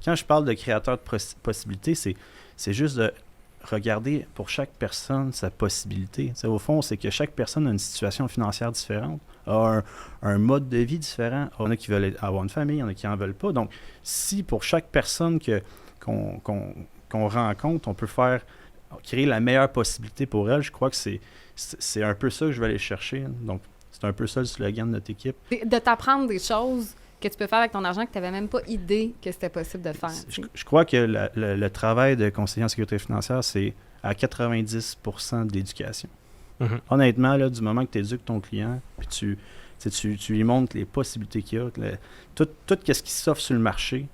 quand je parle de créateur de possibilités, c'est juste de regarder pour chaque personne sa possibilité. T'sais, au fond, c'est que chaque personne a une situation financière différente, a un mode de vie différent. Il y en a qui veulent avoir une famille, il y en a qui n'en veulent pas. Donc, si pour chaque personne qu'on rencontre, on peut créer la meilleure possibilité pour elle, je crois que c'est un peu ça que je vais aller chercher. Donc, c'est un peu ça le slogan de notre équipe. De t'apprendre des choses que tu peux faire avec ton argent que tu n'avais même pas idée que c'était possible de faire. Je crois que le travail de conseiller en sécurité financière, c'est à 90% de l'éducation. Mm-hmm. Honnêtement, là, du moment que tu éduques ton client, puis tu lui montres les possibilités qu'il y a, tout ce qui s'offre sur le marché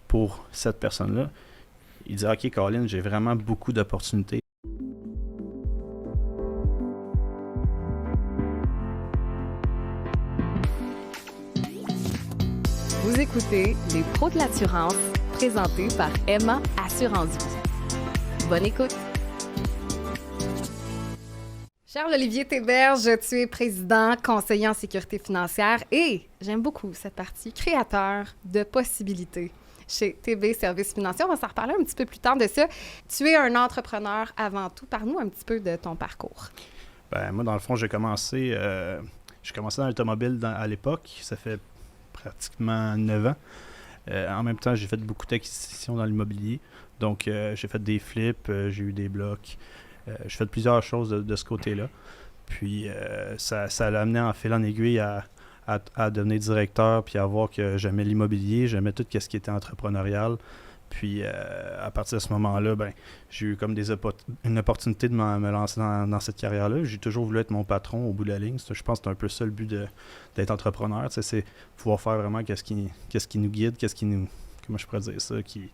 pour cette personne-là, il dit « OK, Colin, j'ai vraiment beaucoup d'opportunités. » Vous écoutez Les Pros de l'assurance, présentés par Emma Assurance Vie. Bonne écoute! Charles-Olivier Théberge, tu es président, conseiller en sécurité financière et, j'aime beaucoup cette partie, créateur de possibilités chez TB Services Financiers. On va s'en reparler un petit peu plus tard de ça. Tu es un entrepreneur avant tout. Parle-nous un petit peu de ton parcours. Moi, dans le fond, j'ai commencé dans l'automobile à l'époque. Ça fait pratiquement 9 ans. En même temps, j'ai fait beaucoup d'acquisitions dans l'immobilier. Donc, j'ai fait des flips, j'ai eu des blocs. J'ai fait plusieurs choses de ce côté-là. Puis, ça l'a amené en fil en aiguille à devenir directeur, puis à voir que j'aimais l'immobilier, j'aimais tout ce qui était entrepreneurial. Puis, à partir de ce moment-là, j'ai eu comme une opportunité de me lancer dans cette carrière-là. J'ai toujours voulu être mon patron au bout de la ligne. Je pense que c'est un peu ça le but d'être entrepreneur. C'est pouvoir faire vraiment qu'est-ce qui nous guide, comment je pourrais dire ça, qui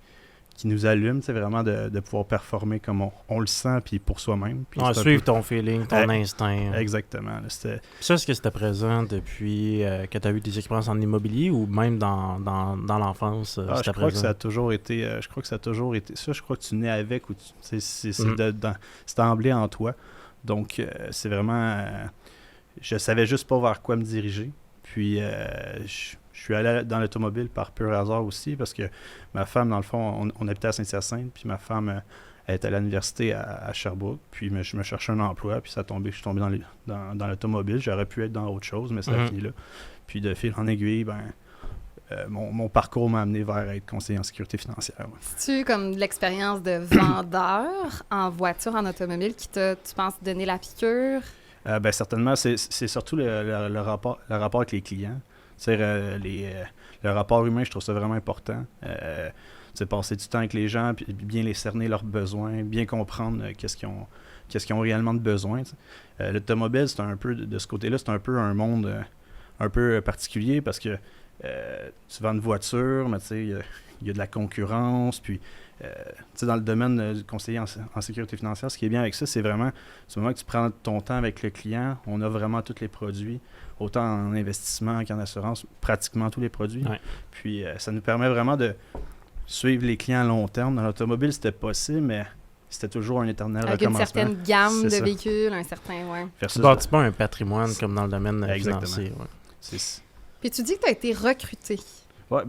nous allume, c'est vraiment de pouvoir performer comme on le sent, puis pour soi-même. Puis suivre ton feeling, ton instinct. Exactement. Ça, est-ce que c'était présent depuis que tu as eu des expériences en immobilier ou même dans l'enfance? Je crois que ça a toujours été... Ça, je crois que tu nais avec, ou c'est emblé en toi. Donc, c'est vraiment... je savais juste pas vers quoi me diriger. Puis, je suis allé dans l'automobile par pur hasard aussi, parce que ma femme, dans le fond, on habitait à Saint-Hyacinthe, puis ma femme, elle était à l'université à Sherbrooke, puis je me cherchais un emploi, puis je suis tombé dans l'automobile. J'aurais pu être dans autre chose, mais ça a fini là. Puis de fil en aiguille, mon parcours m'a amené vers être conseiller en sécurité financière. Ouais. C'est-tu comme de l'expérience de vendeur en voiture, en automobile, qui t'a, tu penses, donné la piqûre? Certainement, c'est surtout le rapport avec les clients. Le rapport humain, je trouve ça vraiment important. Passer du temps avec les gens, puis bien les cerner leurs besoins, bien comprendre qu'est-ce qu'ils ont réellement de besoin. L'automobile, c'est un peu, de ce côté-là, c'est un peu un monde un peu particulier, parce que tu vends une voiture, mais il y a de la concurrence, puis dans le domaine du conseiller en sécurité financière, ce qui est bien avec ça, c'est vraiment, du moment que tu prends ton temps avec le client, on a vraiment tous les produits, autant en investissement qu'en assurance, pratiquement tous les produits. Ouais. Puis ça nous permet vraiment de suivre les clients à long terme. Dans l'automobile, c'était possible, mais c'était toujours un éternel recommencement. Avec une certaine gamme de véhicules, un certain... Tu bâtis pas un patrimoine comme dans le domaine financier. Ouais. Puis tu dis que tu as été recruté. Oui.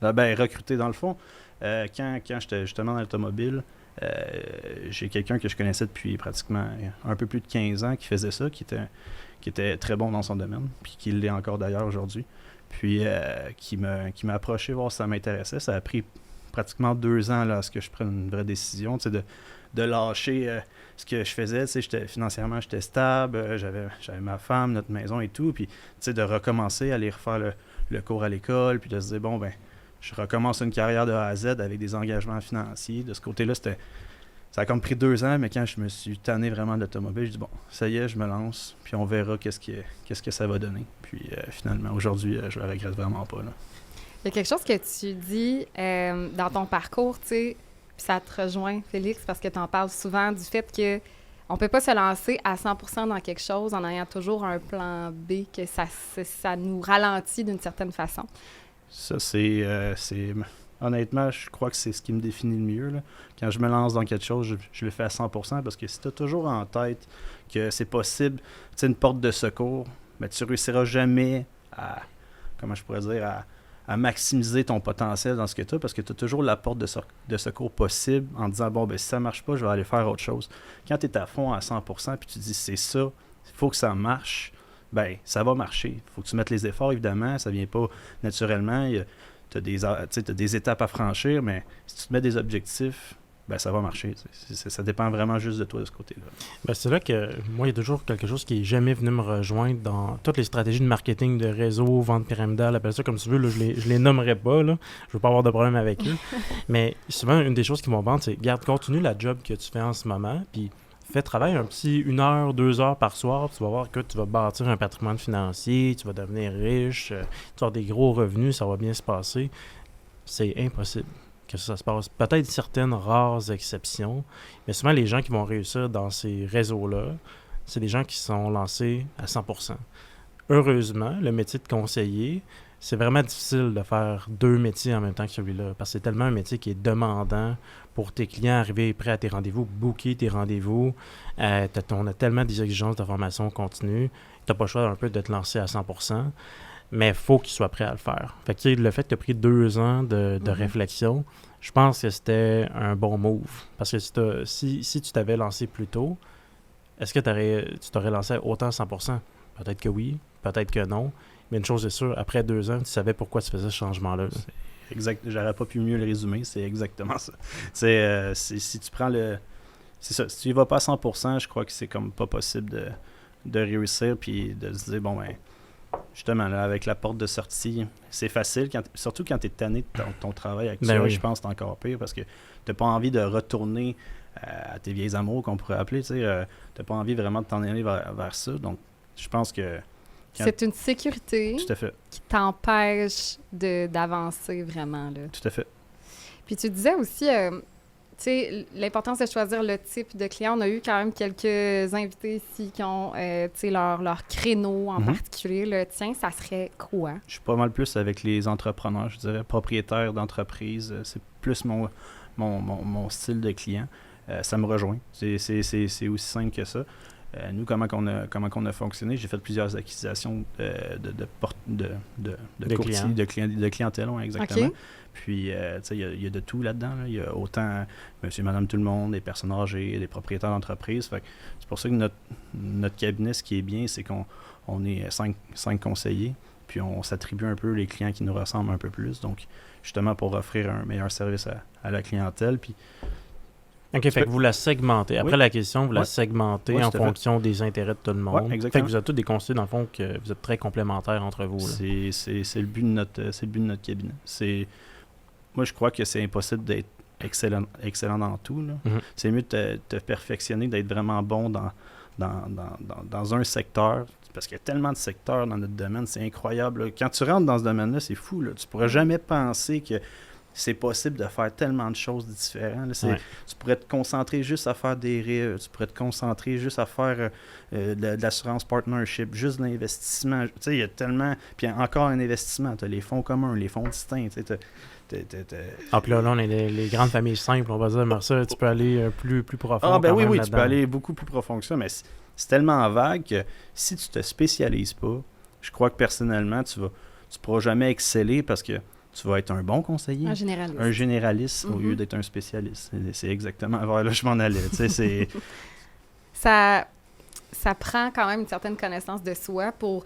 Recruté, dans le fond, quand j'étais justement dans l'automobile, j'ai quelqu'un que je connaissais depuis pratiquement un peu plus de 15 ans qui faisait ça, qui était très bon dans son domaine, puis qui l'est encore d'ailleurs aujourd'hui. Puis qui m'a approché voir si ça m'intéressait. Ça a pris pratiquement 2 ans là, à ce que je prenne une vraie décision, de lâcher ce que je faisais. Financièrement, j'étais stable, j'avais ma femme, notre maison et tout. Puis de recommencer à aller refaire le cours à l'école, puis de se dire, je recommence une carrière de A à Z avec des engagements financiers. De ce côté-là, ça a comme pris 2 ans, mais quand je me suis tanné vraiment de l'automobile, je dis ça y est, je me lance, puis on verra qu'est-ce que ça va donner. Puis finalement, aujourd'hui, je le regrette vraiment pas. Là. Il y a quelque chose que tu dis dans ton parcours, tu sais, puis ça te rejoint, Félix, parce que tu en parles souvent du fait que on peut pas se lancer à 100% dans quelque chose en ayant toujours un plan B, que ça nous ralentit d'une certaine façon. Ça, c'est honnêtement, je crois que c'est ce qui me définit le mieux. Là. Quand je me lance dans quelque chose, je le fais à 100%, parce que si tu as toujours en tête que c'est possible, une porte de secours, mais tu ne réussiras jamais à à maximiser ton potentiel dans ce que tu as, parce que tu as toujours la porte de secours possible en disant, bon, ben si ça marche pas, je vais aller faire autre chose. Quand tu es à fond à 100%, puis tu dis, c'est ça, il faut que ça marche, ben ça va marcher. Il faut que tu mettes les efforts, évidemment, ça vient pas naturellement. Tu as des étapes à franchir, mais si tu te mets des objectifs, ben ça va marcher. Ça dépend vraiment juste de toi de ce côté-là. Ben, c'est là que moi, il y a toujours quelque chose qui n'est jamais venu me rejoindre dans toutes les stratégies de marketing, de réseau, vente pyramidale, appelle ça comme tu veux, là, je les nommerai pas, là. Je veux pas avoir de problème avec eux. Mais souvent, une des choses qui m'ont vendre, c'est garde, continue la job que tu fais en ce moment, puis fais travailler un petit 1 heure, 2 heures par soir, puis tu vas voir que tu vas bâtir un patrimoine financier, tu vas devenir riche, tu vas avoir des gros revenus, ça va bien se passer. C'est impossible que ça se passe. Peut-être certaines rares exceptions, mais souvent les gens qui vont réussir dans ces réseaux-là, c'est des gens qui sont lancés à 100%. Heureusement, le métier de conseiller, c'est vraiment difficile de faire 2 métiers en même temps que celui-là, parce que c'est tellement un métier qui est demandant pour tes clients, arriver prêt à tes rendez-vous, booker tes rendez-vous. On a tellement des exigences de formation continue, tu n'as pas le choix un peu de te lancer à 100%. Mais il faut qu'il soit prêt à le faire. Fait que, le fait que tu as pris 2 ans de réflexion, je pense que c'était un bon move. Parce que si tu t'avais lancé plus tôt, est-ce que tu t'aurais lancé autant à 100%? Peut-être que oui, peut-être que non. Mais une chose est sûre, après 2 ans, tu savais pourquoi tu faisais ce changement-là. C'est exact. J'aurais pas pu mieux le résumer. C'est exactement ça. Si tu prends le... C'est ça. Si tu y vas pas à 100%, je crois que c'est comme pas possible de réussir puis de se dire, bon, ben... Justement, là, avec la porte de sortie, c'est facile, surtout quand tu es tanné de ton travail actuel, je pense que c'est encore pire parce que tu n'as pas envie de retourner à tes vieilles amours, qu'on pourrait appeler. Tu n'as pas envie vraiment de t'en aller vers ça. Donc, je pense que... C'est une sécurité tout à fait. Qui t'empêche d'avancer vraiment. Là. Tout à fait. Puis tu disais aussi... l'importance de choisir le type de client. On a eu quand même quelques invités ici qui ont leur créneau en particulier. Le tien, ça serait quoi? Je suis pas mal plus avec les entrepreneurs, je dirais, propriétaires d'entreprises. C'est plus mon style de client. Ça me rejoint. C'est aussi simple que ça. Nous, comment on a fonctionné, j'ai fait plusieurs acquisitions de courtiers, de clientèle, ouais, exactement. Okay. Puis, il y a de tout là-dedans. Là. Il y a autant monsieur, madame, tout le monde, des personnes âgées, des propriétaires d'entreprises. C'est pour ça que notre cabinet, ce qui est bien, c'est qu'on est 5 conseillers, puis on s'attribue un peu les clients qui nous ressemblent un peu plus. Donc, justement, pour offrir un meilleur service à la clientèle. Puis, OK, fait que vous la segmentez. Après la question, vous la segmentez en fonction des intérêts de tout le monde. Exactement. Fait que vous êtes tous des conseillers, dans le fond, que vous êtes très complémentaires entre vous. Là. C'est le but de notre cabinet. Moi, je crois que c'est impossible d'être excellent dans tout. Là. C'est mieux de te perfectionner, d'être vraiment bon dans un secteur, parce qu'il y a tellement de secteurs dans notre domaine, c'est incroyable. Là. Quand tu rentres dans ce domaine-là, c'est fou. Là. Tu ne pourrais jamais penser que c'est possible de faire tellement de choses différentes. Tu pourrais te concentrer juste à faire des RIE, tu pourrais te concentrer juste à faire de l'assurance partnership, juste de l'investissement. Tu sais, il y a tellement... Puis encore un investissement, tu as les fonds communs, les fonds distincts, tu sais, puis là, on est les grandes familles simples, on va dire, mais ça, tu peux aller plus profond. Ah, ben oui, tu peux aller beaucoup plus profond que ça, mais c'est tellement vague que si tu te spécialises pas, je crois que personnellement, tu pourras jamais exceller parce que tu vas être un bon conseiller. Un généraliste au lieu d'être un spécialiste. C'est exactement vers là que je m'en allais. Ça prend quand même une certaine connaissance de soi pour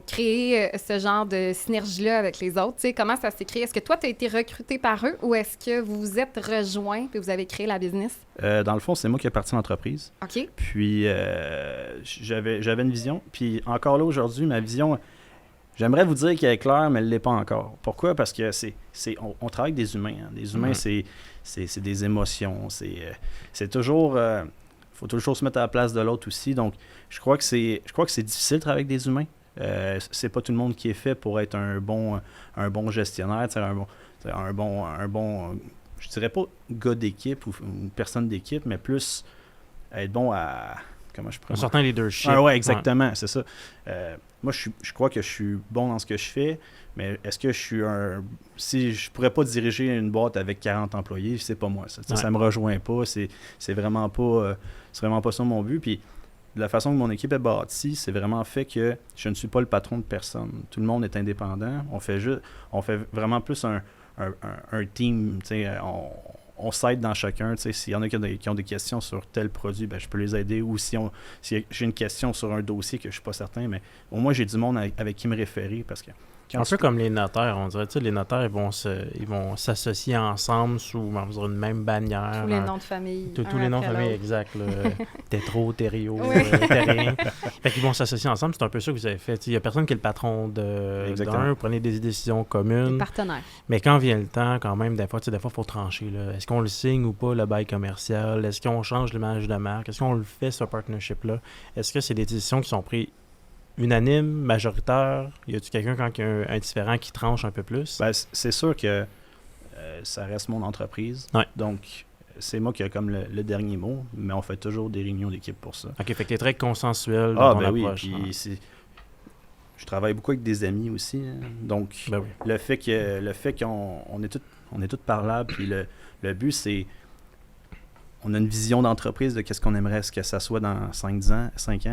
créer ce genre de synergie-là avec les autres. T'sais, comment ça s'est créé? Est-ce que toi, tu as été recruté par eux ou est-ce que vous vous êtes rejoints et vous avez créé la business? Dans le fond, c'est moi qui ai parti l'entreprise. OK. Puis, j'avais une vision. Puis, encore là, aujourd'hui, ma vision... J'aimerais vous dire qu'elle est claire, mais elle ne l'est pas encore. Pourquoi? Parce que on travaille avec des humains. Hein. Des humains, c'est des émotions. C'est toujours... faut toujours se mettre à la place de l'autre aussi. Donc, je crois que c'est difficile de travailler avec des humains. C'est pas tout le monde qui est fait pour être un bon gestionnaire, un bon je dirais pas gars d'équipe ou une personne d'équipe, mais plus être bon à... Comment je pourrais... Un certain leadership. Oui, exactement, c'est ça. Moi, je crois que je suis bon dans ce que je fais, mais est-ce que je suis si je pourrais pas diriger une boîte avec 40 employés, c'est pas moi. Ça me rejoint pas, c'est vraiment pas ça mon but. Puis de la façon que mon équipe est bâtie, c'est vraiment fait que je ne suis pas le patron de personne. Tout le monde est indépendant. On fait vraiment plus un team. On s'aide dans chacun. S'il y en a qui ont des questions sur tel produit, ben, je peux les aider. Ou si j'ai une question sur un dossier que je ne suis pas certain, mais au moins j'ai du monde avec qui me référer. Parce que un peu comme les notaires, on dirait, les notaires, ils vont s'associer ensemble sous une même bannière. Tous les noms de famille. Tous les noms de famille, exact. Tétro, Thériault, Oui. Terrien. Fait qu'ils vont s'associer ensemble. C'est un peu ça que vous avez fait. Il n'y a personne qui est le patron d'un. Vous prenez des décisions communes. Des partenaires. Mais quand vient le temps, quand même, des fois, il faut trancher. Là. Est-ce qu'on le signe ou pas, le bail commercial? Est-ce qu'on change l'image de marque? Est-ce qu'on le fait, ce partnership-là? Est-ce que c'est des décisions qui sont prises unanime, majoritaire? Y a-t-il quelqu'un quand il y a un différent qui tranche un peu plus? Ben, c'est sûr que ça reste mon entreprise. Ouais. Donc, c'est moi qui ai comme le dernier mot, mais on fait toujours des réunions d'équipe pour ça. OK, fait que t'es très consensuel dans ton approche. Oui, puis je travaille beaucoup avec des amis aussi. Hein. Donc, le fait qu'on est tous parlables, puis le but, c'est on a une vision d'entreprise de qu'est-ce qu'on aimerait que ça soit dans 5 ans,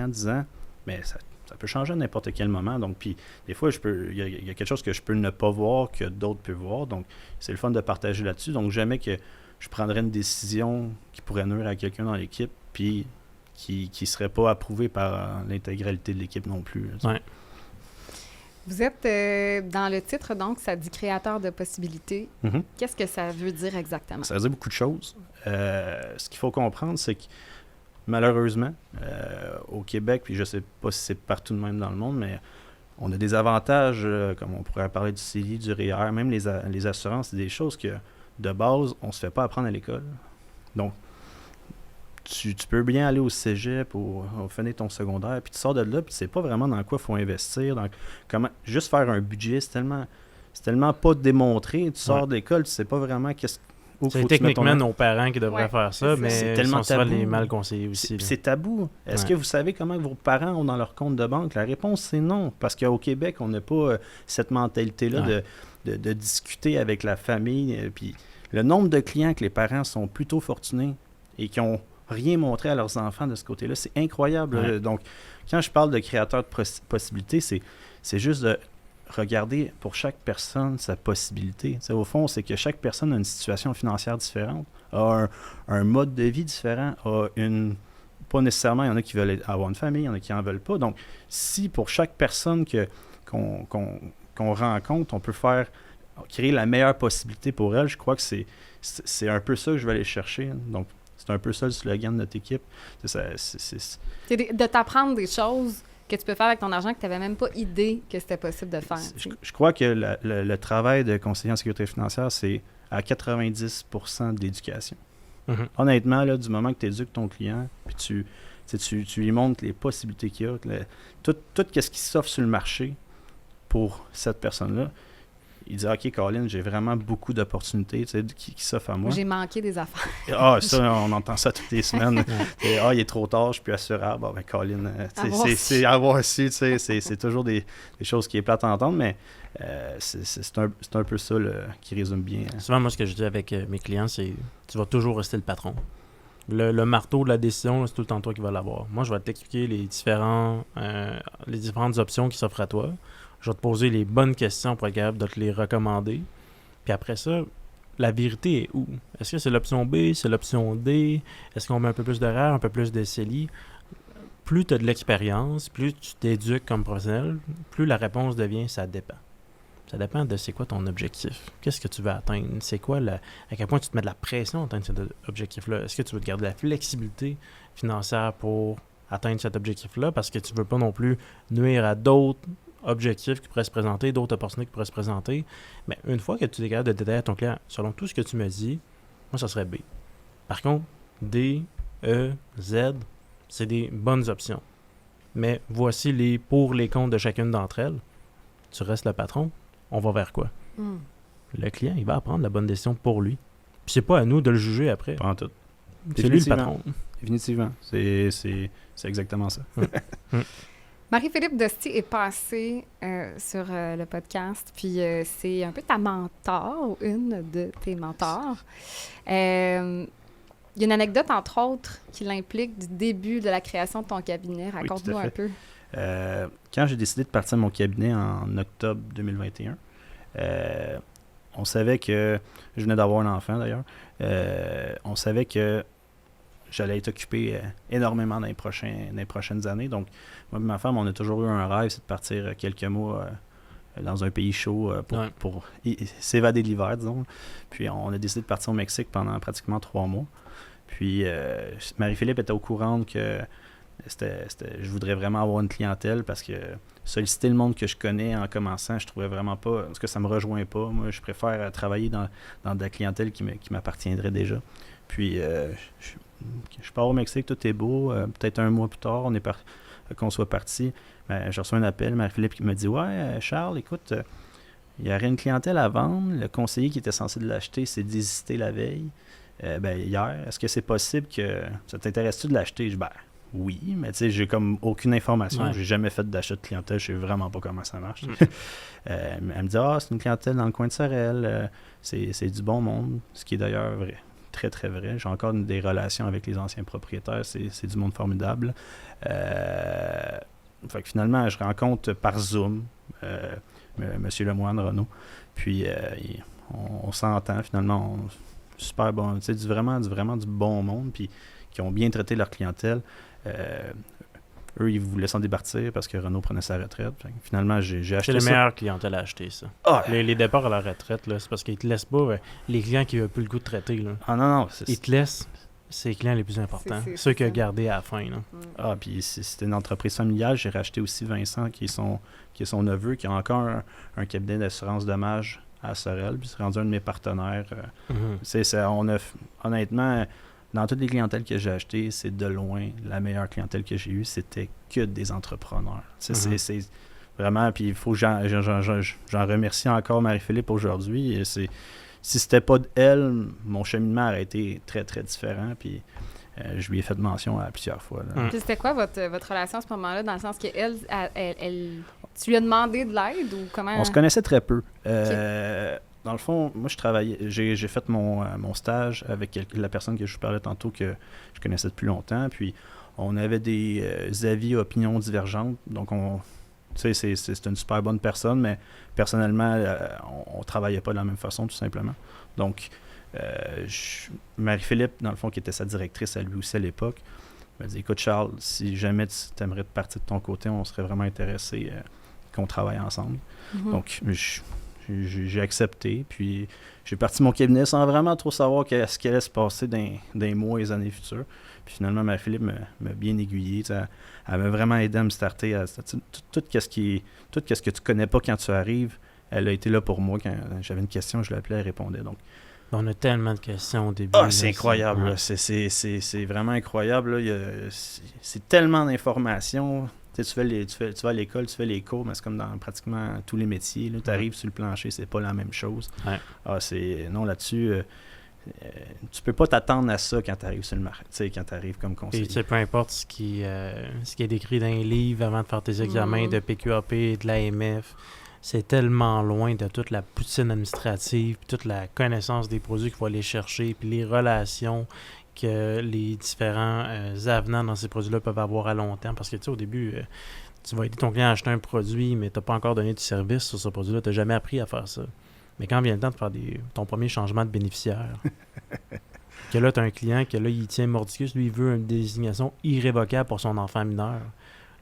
10 ans, mais ça peut changer à n'importe quel moment. Donc, puis des fois, il y a quelque chose que je peux ne pas voir que d'autres peuvent voir. Donc, c'est le fun de partager là-dessus. Donc, jamais que je prendrais une décision qui pourrait nuire à quelqu'un dans l'équipe, puis qui ne serait pas approuvée par l'intégralité de l'équipe non plus. Ouais. Vous êtes dans le titre, donc, ça dit créateur de possibilités. Mm-hmm. Qu'est-ce que ça veut dire exactement? Ça veut dire beaucoup de choses. Ce qu'il faut comprendre, c'est que malheureusement, au Québec, puis je ne sais pas si c'est partout de même dans le monde, mais on a des avantages, comme on pourrait parler du CELI, du REER, même les assurances, c'est des choses que, de base, on ne se fait pas apprendre à l'école. Donc, tu peux bien aller au cégep ou finir ton secondaire, puis tu sors de là, puis tu ne sais pas vraiment dans quoi il faut investir. Donc, juste faire un budget, c'est tellement pas démontré. Tu sors de l'école, tu ne sais pas vraiment c'est techniquement nos parents qui devraient faire ça, mais c'est tellement souvent les mal conseillés aussi. C'est tabou. Est-ce que vous savez comment vos parents ont dans leur compte de banque? La réponse, c'est non. Parce qu'au Québec, on n'a pas cette mentalité-là de discuter avec la famille. Puis le nombre de clients que les parents sont plutôt fortunés et qui n'ont rien montré à leurs enfants de ce côté-là, c'est incroyable. Ouais. Donc, quand je parle de créateur de possibilités, c'est juste de regarder pour chaque personne sa possibilité. T'sais, au fond, c'est que chaque personne a une situation financière différente, a un mode de vie différent, pas nécessairement, il y en a qui veulent avoir une famille, il y en a qui n'en veulent pas. Donc, si pour chaque personne qu'on rencontre, on peut créer la meilleure possibilité pour elle, je crois que c'est un peu ça que je vais aller chercher. Donc, c'est un peu ça le slogan de notre équipe. C'est de t'apprendre des choses que tu peux faire avec ton argent que tu n'avais même pas idée que c'était possible de faire. Je crois que le travail de conseiller en sécurité financière, c'est à 90% d'éducation. Mm-hmm. Honnêtement, là, du moment que tu éduques ton client, puis tu lui montres les possibilités qu'il y a, tout ce qui s'offre sur le marché pour cette personne-là, il dit « OK, Colin, j'ai vraiment beaucoup d'opportunités qui s'offrent à moi. » J'ai manqué des affaires. Ah, ça, on entend ça toutes les semaines. Il est trop tard, je suis plus assurable. Ben, Colin, c'est avoir su, c'est toujours des choses qui est plate à entendre, mais c'est un peu ça qui résume bien. Souvent, moi, ce que je dis avec mes clients, c'est tu vas toujours rester le patron. Le marteau de la décision, c'est tout le temps toi qui vas l'avoir. Moi, je vais t'expliquer les différentes options qui s'offrent à toi. Je vais te poser les bonnes questions pour être capable de te les recommander. Puis après ça, la vérité est où? Est-ce que c'est l'option B? C'est l'option D? Est-ce qu'on met un peu plus de REER, un peu plus de CELI? Plus tu as de l'expérience, plus tu t'éduques comme professionnel, plus la réponse devient « ça dépend ». Ça dépend de c'est quoi ton objectif. Qu'est-ce que tu veux atteindre? C'est quoi à quel point tu te mets de la pression à atteindre cet objectif-là? Est-ce que tu veux te garder la flexibilité financière pour atteindre cet objectif-là? Parce que tu veux pas non plus nuire à d'autres objectifs qui pourraient se présenter, d'autres opportunités qui pourraient se présenter. Mais une fois que tu es capable de détailler à ton client, selon tout ce que tu me dis, moi, ça serait B. Par contre, D, E, Z, c'est des bonnes options. Mais voici les pour, les contre de chacune d'entre elles. Tu restes le patron, on va vers quoi? Le client, il va prendre la bonne décision pour lui. Puis c'est pas à nous de le juger après. Pas en tout. C'est lui le patron. Définitivement. C'est exactement ça. Marie-Philippe Dosti est passée sur le podcast, puis c'est un peu ta mentor, ou une de tes mentors. Il y a une anecdote, entre autres, qui l'implique du début de la création de ton cabinet. Raconte-nous un peu. Quand j'ai décidé de partir de mon cabinet en octobre 2021, on savait que... Je venais d'avoir un enfant, d'ailleurs. On savait que j'allais être occupé énormément dans les prochaines années. Donc, moi et ma femme, on a toujours eu un rêve, c'est de partir quelques mois dans un pays chaud pour s'évader de l'hiver, disons. Puis, on a décidé de partir au Mexique pendant pratiquement 3 mois. Puis, Marie-Philippe était au courant que je voudrais vraiment avoir une clientèle parce que solliciter le monde que je connais en commençant, je trouvais vraiment pas, parce que ça me rejoint pas. Moi, je préfère travailler dans de la clientèle qui m'appartiendrait déjà. Puis, je pars au Mexique, tout est beau. Peut-être un mois plus tard, qu'on soit parti, je reçois un appel, Marie-Philippe qui me dit « Ouais, Charles, écoute, il y aurait une clientèle à vendre. Le conseiller qui était censé l'acheter s'est désisté la veille. Hier, est-ce que c'est possible que ça t'intéresse-tu de l'acheter? » Je dis « Ben, oui, mais tu sais, j'ai comme aucune information. Ouais. J'ai jamais fait d'achat de clientèle. Je sais vraiment pas comment ça marche. Elle me dit « Ah, c'est une clientèle dans le coin de Sorel. C'est du bon monde. » Ce qui est d'ailleurs vrai. Très, très vrai. J'ai encore des relations avec les anciens propriétaires. C'est du monde formidable. Fait que finalement, je rencontre par Zoom M. Lemoine, Renaud. Puis, on s'entend finalement. Super bon. Tu sais, vraiment du bon monde. Puis, qui ont bien traité leur clientèle. Eux, ils voulaient s'en départir parce que Renaud prenait sa retraite. Fait que finalement, j'ai acheté ça. C'est la meilleure clientèle à acheter, ça. Ah, Les départs à la retraite, là, c'est parce qu'ils te laissent pas les clients qui n'ont plus le goût de traiter. Là. non. Ils te laissent ces clients les plus importants, ceux qu'il a gardés à la fin. Là. Puis c'était une entreprise familiale. J'ai racheté aussi Vincent, qui est son neveu, qui a encore un cabinet d'assurance dommages à Sorel. Puis c'est rendu un de mes partenaires. Honnêtement, dans toutes les clientèles que j'ai achetées, c'est de loin la meilleure clientèle que j'ai eue. C'était que des entrepreneurs. C'est vraiment... Puis il faut que j'en remercie encore Marie-Philippe aujourd'hui. Et si c'était pas d'elle, mon cheminement aurait été très, très différent. Puis je lui ai fait mention à plusieurs fois. Puis c'était quoi votre relation à ce moment-là, dans le sens que tu lui as demandé de l'aide ou comment? On se connaissait très peu. Dans le fond, moi, j'ai fait mon stage avec la personne que je vous parlais tantôt, que je connaissais depuis longtemps. Puis, on avait des avis, opinions divergentes. Donc, c'est une super bonne personne, mais personnellement, on travaillait pas de la même façon, tout simplement. Donc, Marie-Philippe, dans le fond, qui était sa directrice à lui aussi à l'époque, m'a dit « Écoute, Charles, si jamais tu aimerais partir de ton côté, on serait vraiment intéressé qu'on travaille ensemble. Donc, j'ai accepté, puis j'ai parti mon cabinet sans vraiment trop savoir ce qui allait se passer dans les mois et les années futures. Puis finalement, Marie-Philippe m'a bien aiguillé. Elle m'a vraiment aidé à me starter. Tout ce que tu connais pas quand tu arrives, elle a été là pour moi. Quand j'avais une question, je l'appelais, elle répondait. Donc, on a tellement de questions au début. C'est incroyable. Là. C'est vraiment incroyable. Là. C'est tellement d'informations. Tu vas à l'école, tu fais les cours, mais c'est comme dans pratiquement tous les métiers. Tu arrives sur le plancher, c'est pas la même chose. Ouais. Non, là-dessus, tu peux pas t'attendre à ça quand tu arrives sur le marché, quand tu arrives comme conseiller. Et peu importe ce qui est décrit dans les livres avant de faire tes examens de PQAP, de l'AMF, c'est tellement loin de toute la poutine administrative, puis toute la connaissance des produits qu'il faut aller chercher, puis les relations que les différents avenants dans ces produits-là peuvent avoir à long terme. Parce que, tu sais, au début, tu vas aider ton client à acheter un produit, mais tu n'as pas encore donné de service sur ce produit-là. Tu n'as jamais appris à faire ça. Mais quand vient le temps de faire ton premier changement de bénéficiaire, que là, tu as un client que là, il tient mordicus, lui, il veut une désignation irrévocable pour son enfant mineur.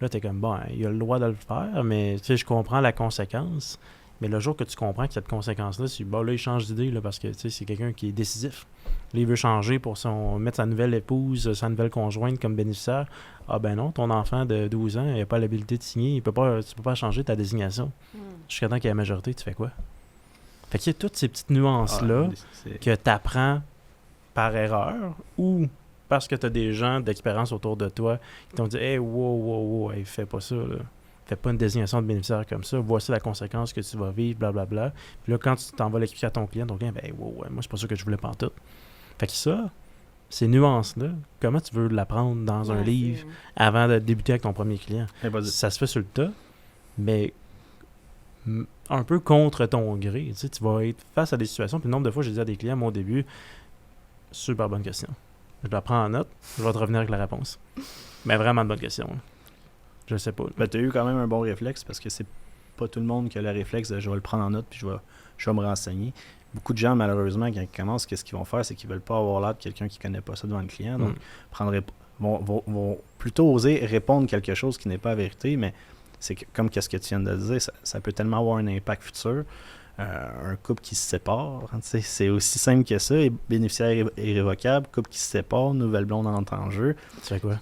Là, tu es comme, bon, il a le droit de le faire, mais tu sais, je comprends la conséquence. Mais le jour que tu comprends que cette conséquence-là, c'est bon, là, il change d'idée là, parce que c'est quelqu'un qui est décisif. Là, il veut changer pour mettre sa nouvelle épouse, sa nouvelle conjointe comme bénéficiaire. Ah ben non, ton enfant de 12 ans, il n'a pas l'habilité de signer, tu peux pas changer ta désignation. Jusqu'à temps qu'il y ait la majorité, tu fais quoi? Fait qu'il y a toutes ces petites nuances-là que tu apprends par erreur ou parce que tu as des gens d'expérience autour de toi qui t'ont dit « Hey, wow, hey, fais pas ça, là. Fais pas une désignation de bénéficiaire comme ça. Voici la conséquence que tu vas vivre, blablabla. » Puis là, quand tu t'en vas l'expliquer à ton client, moi, c'est pas ça que je voulais pantoute. Fait que ça, ces nuances-là, comment tu veux l'apprendre dans un livre avant de débuter avec ton premier client? Ça se fait sur le tas, mais un peu contre ton gré. Tu sais, tu vas être face à des situations. Puis le nombre de fois, j'ai dit à des clients, moi, au début, super bonne question. Je la prends en note. Je vais te revenir avec la réponse. Mais vraiment de bonne question. Là. Je sais pas. Ben, tu as eu quand même un bon réflexe parce que c'est pas tout le monde qui a le réflexe de je vais le prendre en note puis je vais me renseigner. Beaucoup de gens, malheureusement, quand ils commencent, qu'est-ce qu'ils vont faire, c'est qu'ils veulent pas avoir l'air de quelqu'un qui connaît pas ça devant le client. Donc, vont plutôt oser répondre quelque chose qui n'est pas la vérité, mais c'est comme qu'est-ce que tu viens de dire, ça peut tellement avoir un impact futur. Un couple qui se sépare, c'est aussi simple que ça. Bénéficiaire irrévocable, couple qui se sépare, nouvelle blonde entre en jeu. Tu fais quoi?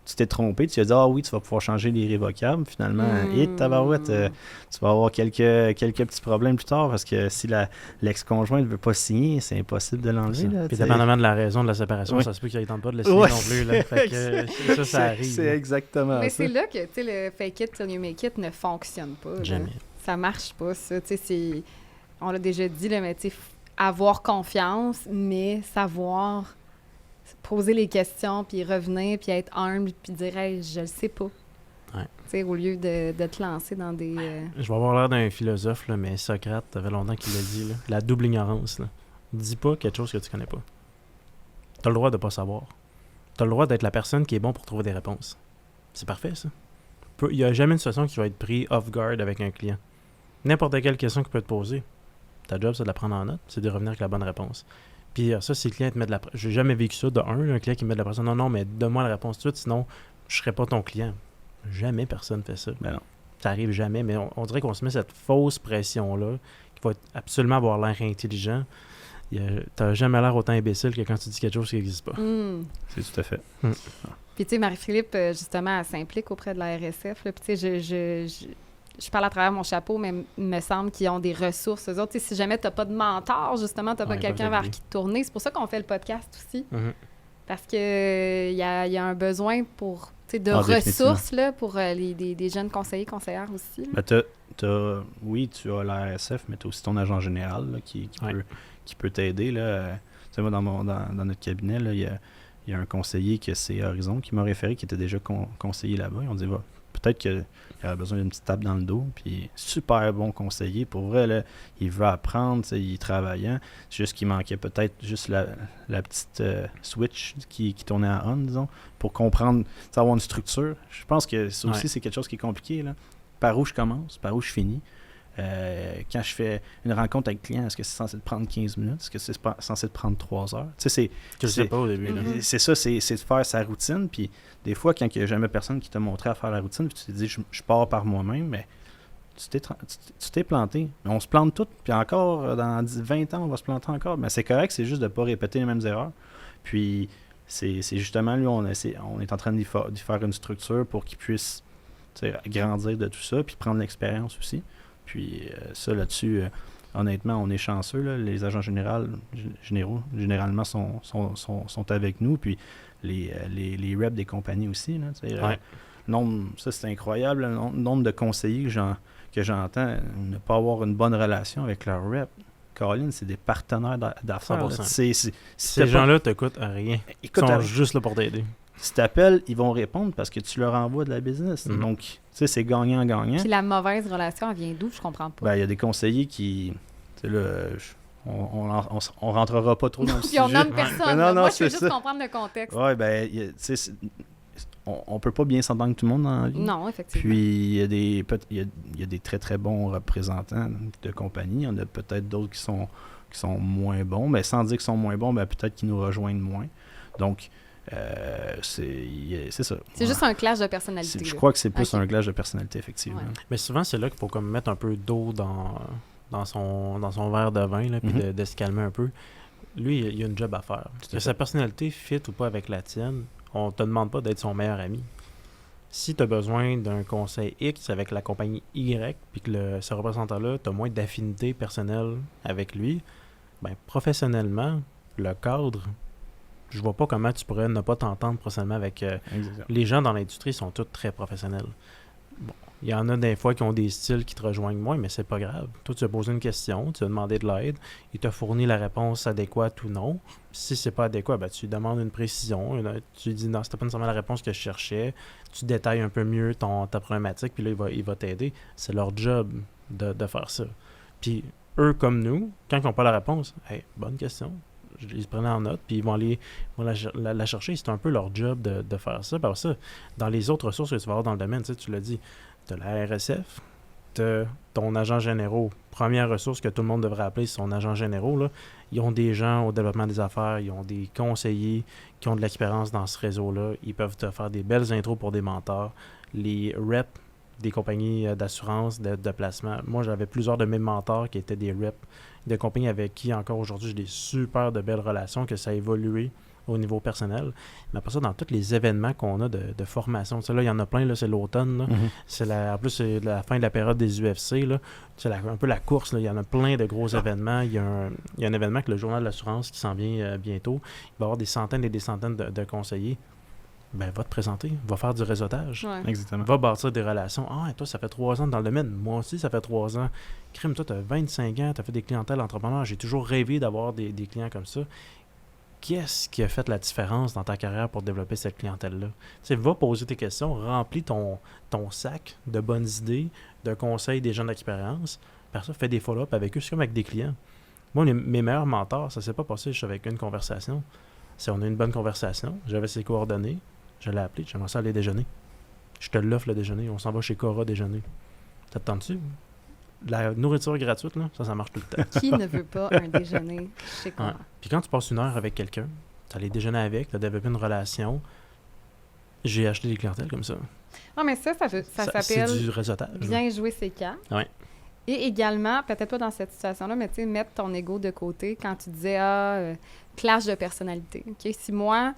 Tu t'es trompé, tu as dit, ah oui, tu vas pouvoir changer l'irrévocable. Finalement, tabarouette, tu vas avoir quelques petits problèmes plus tard parce que si l'ex-conjoint ne veut pas signer, c'est impossible de l'enlever. Puis dépendamment de la raison de la séparation, ça se peut qu'il ne tente pas de le signer non plus. Là. Fait que, ça arrive. C'est exactement Mais ça. c'est là que le fake it till you make it ne fonctionne pas. Jamais. Là. Ça marche pas, ça. On l'a déjà dit, là, mais avoir confiance, mais savoir poser les questions, puis revenir, puis être humble, puis dire hey, je le sais pas. Ouais. Au lieu de te lancer dans des... Je vais avoir l'air d'un philosophe, là, mais Socrate, ça fait longtemps qu'il l'a dit, là, la double ignorance. Là. Dis pas quelque chose que tu connais pas. T'as le droit de pas savoir. T'as le droit d'être la personne qui est bon pour trouver des réponses. C'est parfait, ça. Il n'y a jamais une situation qui va être pris off guard avec un client. N'importe quelle question qu'il peut te poser, ta job, c'est de la prendre en note, c'est de revenir avec la bonne réponse. Puis ça, si le client te met de la pression... J'ai jamais vécu ça de un client qui me met de la pression. Non, mais donne-moi la réponse tout de suite, sinon je serai pas ton client. Jamais personne fait ça. Ben non. Ça arrive jamais, mais on dirait qu'on se met cette fausse pression-là qui va absolument avoir l'air intelligent. T'as jamais l'air autant imbécile que quand tu dis quelque chose qui n'existe pas. C'est tout à fait. Puis tu sais, Marie-Philippe, justement, elle s'implique auprès de la RSF. Là. Puis tu sais, je parle à travers mon chapeau, mais il me semble qu'ils ont des ressources. Eux autres, si jamais tu n'as pas de mentor, justement, tu n'as pas quelqu'un vers qui te tourner. C'est pour ça qu'on fait le podcast aussi. Parce qu'il y a un besoin de ressources là, pour des jeunes conseillers, conseillères aussi. Ben, oui, tu as la RSF, mais tu as aussi ton agent général là, qui peut t'aider. Là. Moi, dans notre cabinet, il y a un conseiller que c'est Horizon qui m'a référé, qui était déjà conseiller là-bas. Ils ont dit, peut-être qu'il a besoin d'une petite tape dans le dos. Puis super bon conseiller. Pour vrai, là, il veut apprendre, il est travaillant. C'est juste qu'il manquait peut-être juste la petite switch qui tournait à on, disons, pour comprendre, avoir une structure. Je pense que ça aussi, c'est quelque chose qui est compliqué. Là. Par où je commence, par où je finis. Quand je fais une rencontre avec le client, est-ce que c'est censé te prendre 15 minutes? Est-ce que c'est censé te prendre 3 heures? Tu sais, je sais pas au début. Là. C'est ça, c'est de faire sa routine. Puis des fois, quand il n'y a jamais personne qui t'a montré à faire la routine, puis tu te dis, je pars par moi-même, mais tu t'es planté. Mais on se plante toutes, puis encore, dans 20 ans, on va se planter encore. Mais c'est correct, c'est juste de ne pas répéter les mêmes erreurs. Puis c'est justement, lui, on est en train d'y faire une structure pour qu'il puisse grandir de tout ça, puis prendre l'expérience aussi. Puis ça, là-dessus, honnêtement, on est chanceux. Là. Les agents généraux, généralement, sont avec nous. Puis les reps des compagnies aussi. Là, ça, c'est incroyable. Le nombre de conseillers que j'entends ne pas avoir une bonne relation avec leur rep. Caroline, c'est des partenaires d'affaires. Ces gens-là te coûtent à rien. Ils sont juste là pour t'aider. Si tu appelles, ils vont répondre parce que tu leur envoies de la business. Donc, tu sais, c'est gagnant-gagnant. Puis la mauvaise relation, elle vient d'où? Je comprends pas. Ben, il y a des conseillers qui... on rentrera pas trop dans le sujet. Puis on nomme personne. Non, moi, je veux juste comprendre le contexte. Oui, ben, tu sais, on peut pas bien s'entendre tout le monde dans la vie. Non, effectivement. Puis, il y a des très, très bons représentants de compagnie. Il y en a peut-être d'autres qui sont moins bons. Mais sans dire qu'ils sont moins bons, ben, peut-être qu'ils nous rejoignent moins. Donc... c'est ça. C'est juste un clash de personnalité. Je crois que c'est plus un clash de personnalité, effectivement. Ouais. Mais souvent, c'est là qu'il faut comme mettre un peu d'eau dans son verre de vin, là, puis de se calmer un peu. Lui, il a une job à faire. Que sa personnalité fit ou pas avec la tienne, on te demande pas d'être son meilleur ami. Si tu as besoin d'un conseil X avec la compagnie Y, puis que ce représentant-là, tu as moins d'affinité personnelle avec lui, ben professionnellement, le cadre... Je vois pas comment tu pourrais ne pas t'entendre professionnellement avec... les gens dans l'industrie sont tous très professionnels. Bon, il y en a des fois qui ont des styles qui te rejoignent moins, mais c'est pas grave. Toi, tu as posé une question, tu as demandé de l'aide, il t'a fourni la réponse adéquate ou non. Si c'est pas adéquat, ben, tu demandes une précision. Tu lui dis non, c'était pas nécessairement la réponse que je cherchais. Tu détailles un peu mieux ta problématique, puis là, il va t'aider. C'est leur job de faire ça. Puis eux, comme nous, quand ils n'ont pas la réponse, hey, bonne question. ils se prenaient en note, puis ils vont aller la chercher. C'est un peu leur job de faire ça. Parce que dans les autres ressources que tu vas avoir dans le domaine, tu l'as dit, tu as la RSF, tu as ton agent généraux. Première ressource que tout le monde devrait appeler, c'est son agent généraux. Là. Ils ont des gens au développement des affaires, ils ont des conseillers qui ont de l'expérience dans ce réseau-là. Ils peuvent te faire des belles intros pour des mentors. Les reps des compagnies d'assurance, de placement. Moi, j'avais plusieurs de mes mentors qui étaient des reps de compagnies avec qui, encore aujourd'hui, j'ai des super de belles relations, que ça a évolué au niveau personnel. Mais après ça, dans tous les événements qu'on a de formation, là, il y en a plein, là, c'est l'automne. Là. En plus, c'est la fin de la période des UFC. Là. C'est un peu la course. Là. Il y en a plein de gros événements. Il y a un événement avec le Journal de l'assurance qui s'en vient bientôt. Il va y avoir des centaines et des centaines de conseillers. Ben, va te présenter, va faire du réseautage. Ouais. Exactement. Va bâtir des relations. Ah, toi, ça fait 3 ans dans le domaine. Moi aussi, ça fait 3 ans. Crime, toi, tu as 25 ans, tu as fait des clientèles entrepreneurs. J'ai toujours rêvé d'avoir des clients comme ça. Qu'est-ce qui a fait la différence dans ta carrière pour développer cette clientèle-là? Va poser tes questions, remplis ton sac de bonnes idées, de conseils des gens d'expérience. Par ça, fais des follow-up avec eux. C'est comme avec des clients. Moi, mes meilleurs mentors, ça ne s'est pas passé juste avec une conversation. On a eu une bonne conversation. J'avais ses coordonnées. Je l'ai appelé, j'aimerais ça aller déjeuner. Je te l'offre le déjeuner, on s'en va chez Cora déjeuner. Ça te tente-tu? La nourriture gratuite, là, ça marche tout le temps. Qui ne veut pas un déjeuner chez Cora? Ouais. Puis quand tu passes 1 heure avec quelqu'un, tu allé déjeuner avec, tu as développé une relation, j'ai acheté des clientèles comme ça. Non, mais ça s'appelle c'est du réseautage. Bien jouer ses cartes. Ouais. Et également, peut-être pas dans cette situation-là, mais tu sais, mettre ton ego de côté quand tu disais, clash de personnalité. Okay? Si moi,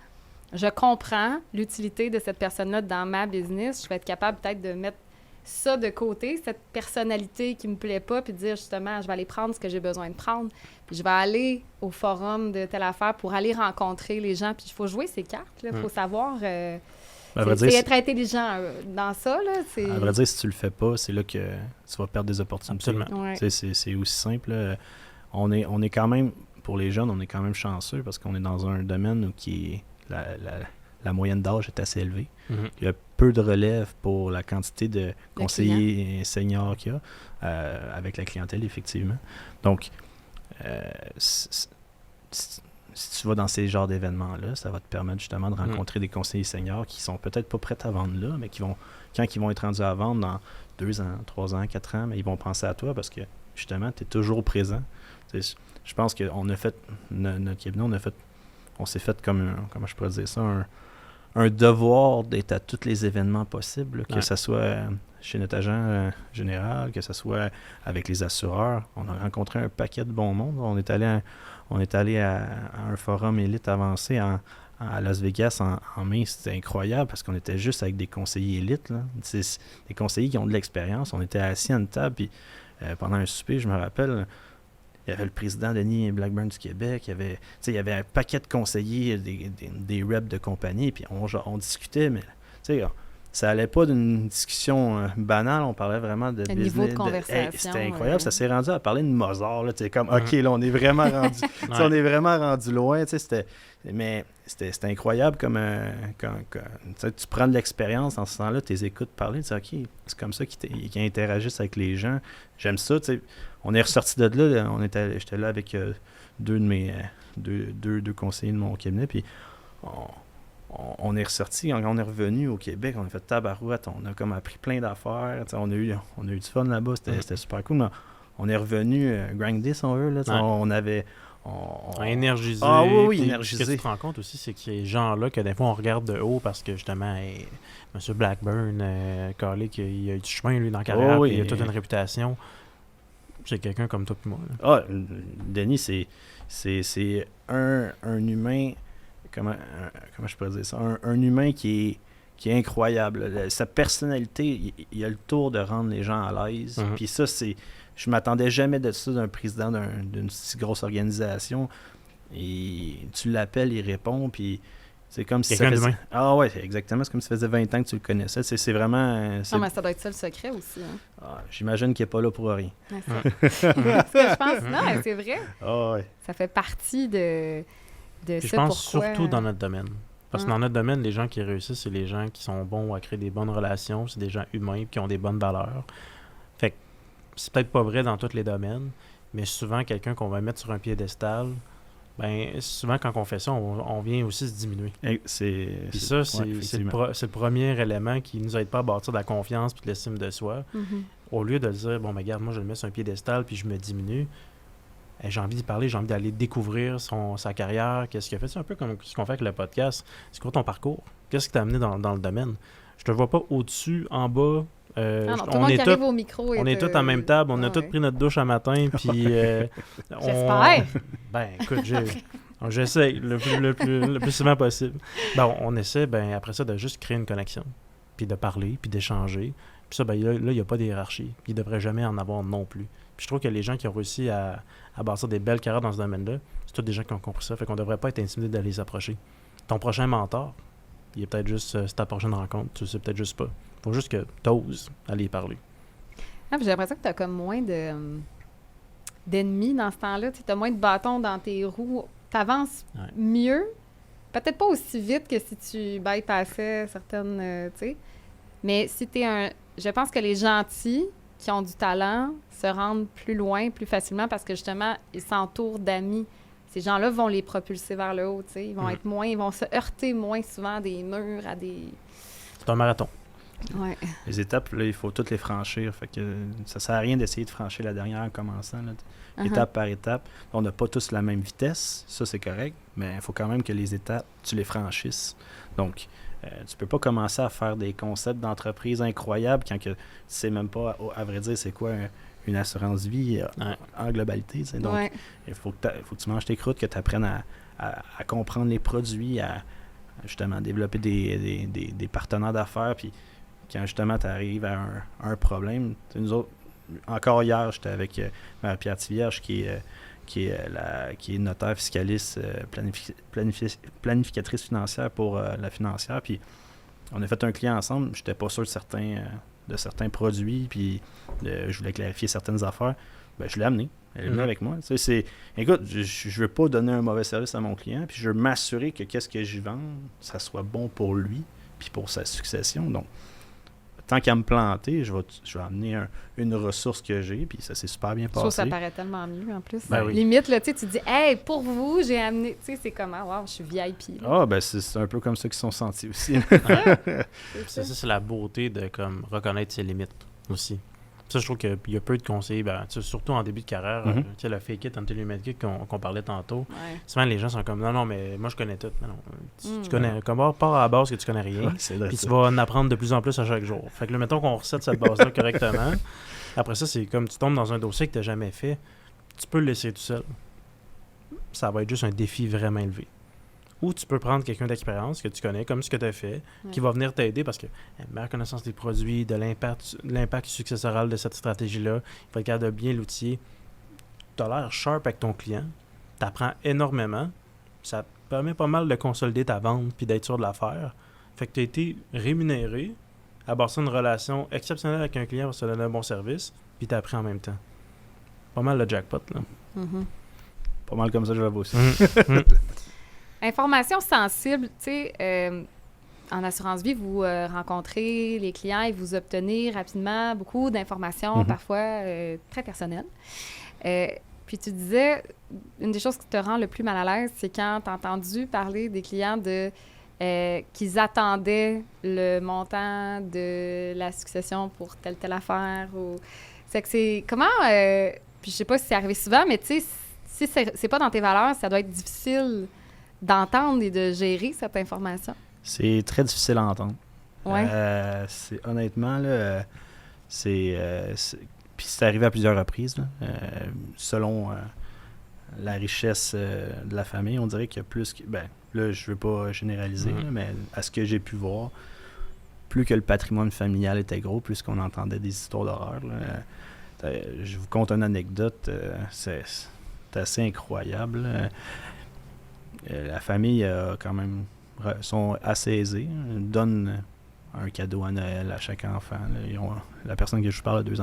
je comprends l'utilité de cette personne-là dans ma business, je vais être capable peut-être de mettre ça de côté, cette personnalité qui me plaît pas, puis de dire justement, je vais aller prendre ce que j'ai besoin de prendre, puis je vais aller au forum de telle affaire pour aller rencontrer les gens, puis il faut jouer ses cartes, il faut savoir... c'est être intelligent dans ça, là. À vrai dire, si tu le fais pas, c'est là que tu vas perdre des opportunités. Absolument. Ouais. C'est aussi simple. Là. On est quand même, pour les jeunes, on est quand même chanceux parce qu'on est dans un domaine où la moyenne d'âge est assez élevée. Il y a peu de relève pour la quantité de conseillers seniors qu'il y a avec la clientèle, effectivement. Donc, si tu vas dans ces genres d'événements-là, ça va te permettre justement de rencontrer des conseillers seniors qui sont peut-être pas prêts à vendre là, mais quand ils vont être rendus à vendre dans 2 ans, 3 ans, 4 ans, mais ils vont penser à toi parce que justement, tu es toujours présent. Je pense qu'on a fait, notre cabinet, on s'est fait comme, comment je pourrais dire ça, un devoir d'être à tous les événements possibles, que ce soit chez notre agent général, que ce soit avec les assureurs. On a rencontré un paquet de bon monde. On est allé à un forum élite avancé à Las Vegas en mai. C'était incroyable parce qu'on était juste avec des conseillers élites, là. Des conseillers qui ont de l'expérience. On était assis à une table, puis pendant un souper, je me rappelle, il y avait le président Denis Blackburn du Québec, il y avait un paquet de conseillers, des reps de compagnie, puis on discutait, mais ça allait pas d'une discussion banale, on parlait vraiment de business. Niveau de conversation. C'était incroyable, ça s'est rendu à parler de Mozart, là, comme, OK, là, on est vraiment rendu, on est vraiment rendu loin, mais c'était incroyable comme tu prends de l'expérience en ce temps-là, tu les écoutes parler, tu dis, OK, c'est comme ça qu'ils interagissent avec les gens. J'aime ça, on est ressorti de là, j'étais là avec deux de mes deux conseillers de mon cabinet, puis on est ressorti, on est revenu au Québec, on a fait tabarouette, on a comme appris plein d'affaires, on a eu du fun là-bas, c'était super cool, mais on est revenu grindé, si on veut, là, on avait... On énergisé. Ah oui, puis, énergisé. Ce que tu te rends compte aussi, c'est que ces gens-là, que des fois on regarde de haut parce que justement, M. Blackburn, Carly, il a eu du chemin, lui, dans la carrière, puis il a toute une réputation. C'est quelqu'un comme toi et moi. Là. Ah, Denis, c'est un humain, comment je pourrais dire ça, un humain qui est incroyable. Sa personnalité, il a le tour de rendre les gens à l'aise. Puis ça, je m'attendais jamais de ça d'un président d'une si grosse organisation. Et tu l'appelles, il répond, puis c'est comme si ça faisait... Ah ouais, exactement. C'est comme si ça faisait 20 ans que tu le connaissais. C'est vraiment... Non, mais ça doit être ça le secret aussi. Hein? Ah, j'imagine qu'il n'est pas là pour rien. C'est ce que je pense. Non, c'est vrai. Ah ouais. Ça fait partie de puis ça. Je pense pourquoi... surtout dans notre domaine. Parce que dans notre domaine, les gens qui réussissent, c'est les gens qui sont bons à créer des bonnes relations, c'est des gens humains qui ont des bonnes valeurs. Fait que c'est peut-être pas vrai dans tous les domaines, mais souvent, quelqu'un qu'on va mettre sur un piédestal, ben souvent quand on fait ça, on vient aussi se diminuer. Puis ça, c'est le premier élément qui nous aide pas à bâtir de la confiance puis de l'estime de soi. Au lieu de dire, bon, ben regarde, moi je le mets sur un piédestal puis je me diminue, j'ai envie d'y parler, j'ai envie d'aller découvrir sa carrière, qu'est-ce qu'il a fait. C'est un peu comme ce qu'on fait avec le podcast. C'est quoi ton parcours? Qu'est-ce qui t'a amené dans le domaine? Je te vois pas au-dessus, en bas. Tout le monde qui arrive au micro on est tous à même table, on a tous pris notre douche un matin, puis j'espère! Ben, écoute, j'essaie le plus souvent possible. Ben, on essaie, ben, après ça, de juste créer une connexion, puis de parler, puis d'échanger. Puis ça, ben, là, il n'y a pas de hiérarchie. Il ne devrait jamais en avoir non plus. Puis je trouve que les gens qui ont réussi à bâtir des belles carrières dans ce domaine-là, c'est tous des gens qui ont compris ça, fait qu'on ne devrait pas être intimidé d'aller les approcher. Ton prochain mentor, il est peut-être juste, c'est ta prochaine rencontre, tu sais peut-être juste pas. Faut juste que tu oses aller y parler. J'ai l'impression que tu as comme moins d'ennemis dans ce temps-là. Tu as moins de bâtons dans tes roues. Tu avances mieux. Peut-être pas aussi vite que si tu bypassais certaines... tu sais. Mais si tu es je pense que les gentils qui ont du talent se rendent plus loin, plus facilement parce que justement, ils s'entourent d'amis. Ces gens-là vont les propulser vers le haut. Tu sais. Ils vont être moins... Ils vont se heurter moins souvent à des murs, à des... C'est un marathon. Ouais. Les étapes, là, il faut toutes les franchir. Fait que ça sert à rien d'essayer de franchir la dernière en commençant. Là, étape par étape. On n'a pas tous la même vitesse. Ça, c'est correct. Mais il faut quand même que les étapes, tu les franchisses. Donc, tu peux pas commencer à faire des concepts d'entreprise incroyables quand que tu sais même pas, à vrai dire, c'est quoi une assurance vie en globalité. T'sais. Donc, il faut que tu manges tes croûtes, que tu apprennes à comprendre les produits, à justement développer des partenaires d'affaires. Puis, quand justement tu arrives à un problème, nous autres, encore hier, j'étais avec Marie-Pierre Tivierge qui est notaire fiscaliste, planificatrice financière pour la financière. Puis on a fait un client ensemble, j'étais pas sûr de certains produits, puis je voulais clarifier certaines affaires. Ben, je l'ai amené. Elle est venue avec moi. Écoute, je veux pas donner un mauvais service à mon client, puis je veux m'assurer que qu'est-ce que j'y vends, ça soit bon pour lui, puis pour sa succession. Donc, tant qu'à me planter, je vais amener une ressource que j'ai, puis ça s'est super bien passé. Ça paraît tellement mieux, en plus. Ben oui. Limite, là, tu dis, hey, pour vous, j'ai amené... Tu sais, c'est comment? Wow, je suis VIP. Ah, ben c'est un peu comme ça qu'ils sont sentis aussi. C'est la beauté de comme reconnaître ses limites aussi. Ça, je trouve qu'il y a peu de conseillers, surtout en début de carrière, tu sais, le fake it until you make it qu'on parlait tantôt. Ouais. Souvent, les gens sont comme, non, mais moi, je connais tout. Mais non, tu connais, comme part à la base que tu connais rien, puis tu vas en apprendre de plus en plus à chaque jour. Fait que là, mettons qu'on recette cette base-là correctement. Après ça, c'est comme tu tombes dans un dossier que tu n'as jamais fait, tu peux le laisser tout seul. Ça va être juste un défi vraiment élevé. Ou tu peux prendre quelqu'un d'expérience que tu connais, comme ce que tu as fait, qui va venir t'aider parce que meilleure connaissance des produits, de l'impact successoral de cette stratégie-là, il va être capable de bien l'outiller. Tu as l'air sharp avec ton client, tu apprends énormément, ça te permet pas mal de consolider ta vente puis d'être sûr de la faire. Fait que tu as été rémunéré à bâtir une relation exceptionnelle avec un client pour se donner un bon service, puis tu as appris en même temps. Pas mal le jackpot, là. Pas mal comme ça, je vais aussi. Information sensible, tu sais, en assurance vie, vous rencontrez les clients et vous obtenez rapidement beaucoup d'informations, parfois très personnelles. Puis tu disais, une des choses qui te rend le plus mal à l'aise, c'est quand tu as entendu parler des clients qu'ils attendaient le montant de la succession pour telle affaire. C'est que c'est... Comment... puis je sais pas si c'est arrivé souvent, mais tu sais, si c'est pas dans tes valeurs, ça doit être difficile d'entendre et de gérer cette information. C'est très difficile à entendre. Ouais. Honnêtement, là, puis c'est arrivé à plusieurs reprises. Là, selon la richesse de la famille, on dirait qu'il y a plus... là, je veux pas généraliser, là, mais à ce que j'ai pu voir, plus que le patrimoine familial était gros, plus qu'on entendait des histoires d'horreur. Je vous conte une anecdote, c'est assez incroyable. La famille a quand même sont assez aisés. Ils donnent un cadeau à Noël à chaque enfant. La personne que je parle a deux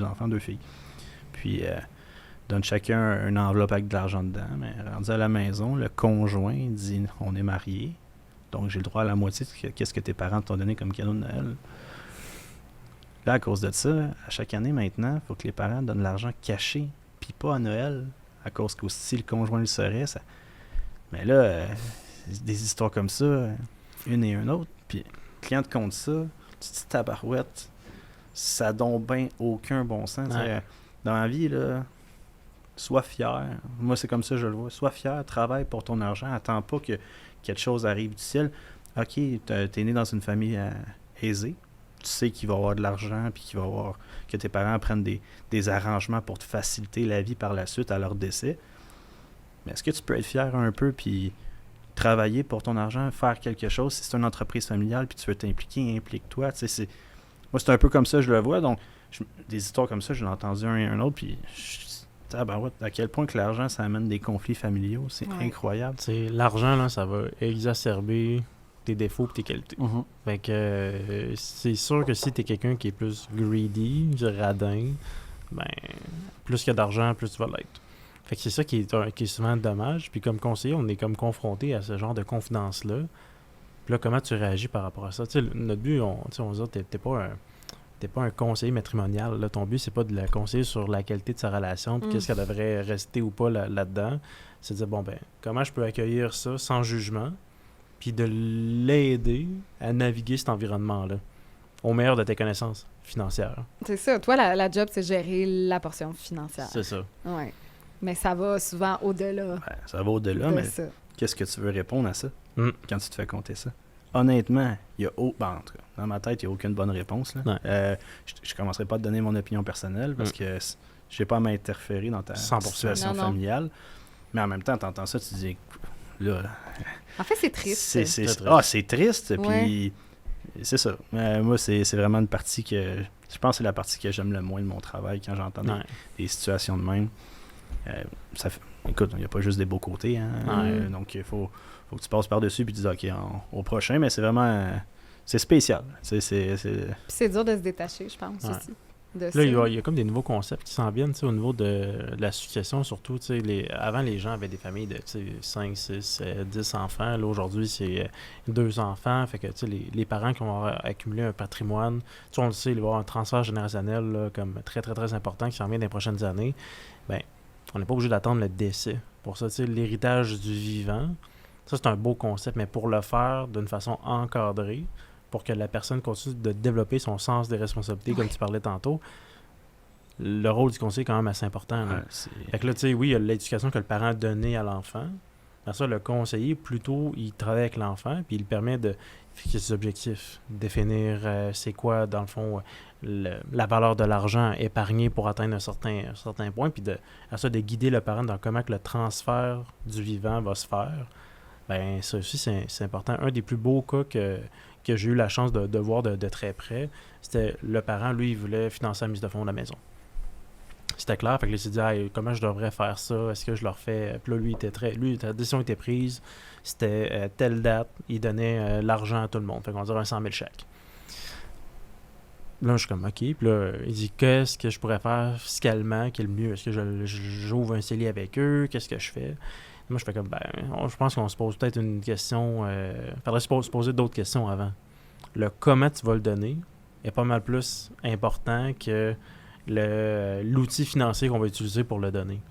enfants, deux filles. Puis donne chacun une enveloppe avec de l'argent dedans. Mais rendu à la maison, le conjoint dit « On est mariés, donc j'ai le droit à la moitié de qu'est-ce que tes parents t'ont donné comme cadeau de Noël. » Là, à cause de ça, à chaque année maintenant, il faut que les parents donnent l'argent caché, puis pas à Noël, à cause que si le conjoint le saurait, Mais là, des histoires comme ça, une et une autre, puis le client te compte ça, tu te dis tabarouette, ça donne bien aucun bon sens. Ouais. Dans la vie, là, sois fier. Moi, c'est comme ça que je le vois. Sois fier, travaille pour ton argent. Attends pas que quelque chose arrive du ciel. OK, t'es né dans une famille aisée. Tu sais qu'il va y avoir de l'argent, puis qu'il va y avoir que tes parents prennent des arrangements pour te faciliter la vie par la suite à leur décès. Mais est-ce que tu peux être fier un peu, puis travailler pour ton argent, faire quelque chose? Si c'est une entreprise familiale, puis tu veux t'impliquer, implique-toi. Tu sais, moi, c'est un peu comme ça que je le vois. Donc, des histoires comme ça, je l'ai entendu un et un autre, puis à quel point que l'argent, ça amène des conflits familiaux. C'est incroyable. T'sais, l'argent, là, ça va exacerber tes défauts et tes qualités. Fait que c'est sûr que si t'es quelqu'un qui est plus greedy, radin, ben, plus qu'il y a d'argent, plus tu vas l'être. Fait que c'est ça qui est souvent dommage. Puis comme conseiller, on est comme confronté à ce genre de confidence-là. Puis là, comment tu réagis par rapport à ça? T'sais, notre but, on se dit, t'es pas un conseiller matrimonial. Là. Ton but, c'est pas de la conseiller sur la qualité de sa relation, puis qu'est-ce qu'elle devrait rester ou pas là-dedans. C'est de dire, bon, ben, comment je peux accueillir ça sans jugement, puis de l'aider à naviguer cet environnement-là, au meilleur de tes connaissances financières. C'est ça. Toi, la job, c'est gérer la portion financière. C'est ça. Oui. Mais ça va souvent au-delà. Ouais, ça va au-delà, mais ça. Qu'est-ce que tu veux répondre à ça quand tu te fais compter ça? Honnêtement, il y a en tout cas, dans ma tête, il n'y a aucune bonne réponse. Là. Je ne commencerai pas à te donner mon opinion personnelle parce que je n'ai pas à m'interférer dans ta 100%. situation familiale. Mais en même temps, tu entends ça, tu te dis, là... En fait, c'est triste. C'est triste, puis c'est ça. Moi, c'est vraiment une partie que... Je pense que c'est la partie que j'aime le moins de mon travail quand j'entends des situations de même. Écoute, il n'y a pas juste des beaux côtés. Hein? Donc, il faut que tu passes par-dessus et tu dis OK, au prochain, mais c'est vraiment... c'est spécial. Puis c'est dur de se détacher, je pense, aussi. Là, il y a comme des nouveaux concepts qui s'en viennent au niveau de la succession, surtout. Avant, les gens avaient des familles de 5, 6, 10 enfants. Là, aujourd'hui, c'est 2 enfants. Fait que les parents qui ont accumulé un patrimoine, on le sait, il va y avoir un transfert générationnel là, comme très, très, très important qui s'en vient dans les prochaines années. Ben, on n'est pas obligé d'attendre le décès. Pour ça, l'héritage du vivant, ça, c'est un beau concept, mais pour le faire d'une façon encadrée, pour que la personne continue de développer son sens des responsabilités, comme tu parlais tantôt, le rôle du conseiller est quand même assez important. Là. Fait que là, oui, il y a l'éducation que le parent a donnée à l'enfant. Après ça, le conseiller, plutôt, il travaille avec l'enfant, puis il permet de fixer ses objectifs, définir c'est quoi, dans le fond, la valeur de l'argent épargné pour atteindre un certain point, puis de guider le parent dans comment que le transfert du vivant va se faire. Ben ça aussi, c'est important. Un des plus beaux cas que j'ai eu la chance de voir de très près, c'était le parent, lui, il voulait financer la mise de fonds de la maison. C'était clair, fait que là, il s'est dit comment je devrais faire ça, est-ce que je le refais? Puis là, lui, la décision était prise, c'était telle date, il donnait l'argent à tout le monde, fait qu'on dirait un 100 000 chèques. Là, je suis comme, OK, puis là, il dit, qu'est-ce que je pourrais faire fiscalement qui est le mieux? Est-ce que j'ouvre un CELI avec eux? Qu'est-ce que je fais? Moi, je fais comme, je pense qu'on se pose peut-être une question, faudrait se poser d'autres questions avant. Le comment tu vas le donner est pas mal plus important que l'outil financier qu'on va utiliser pour le donner.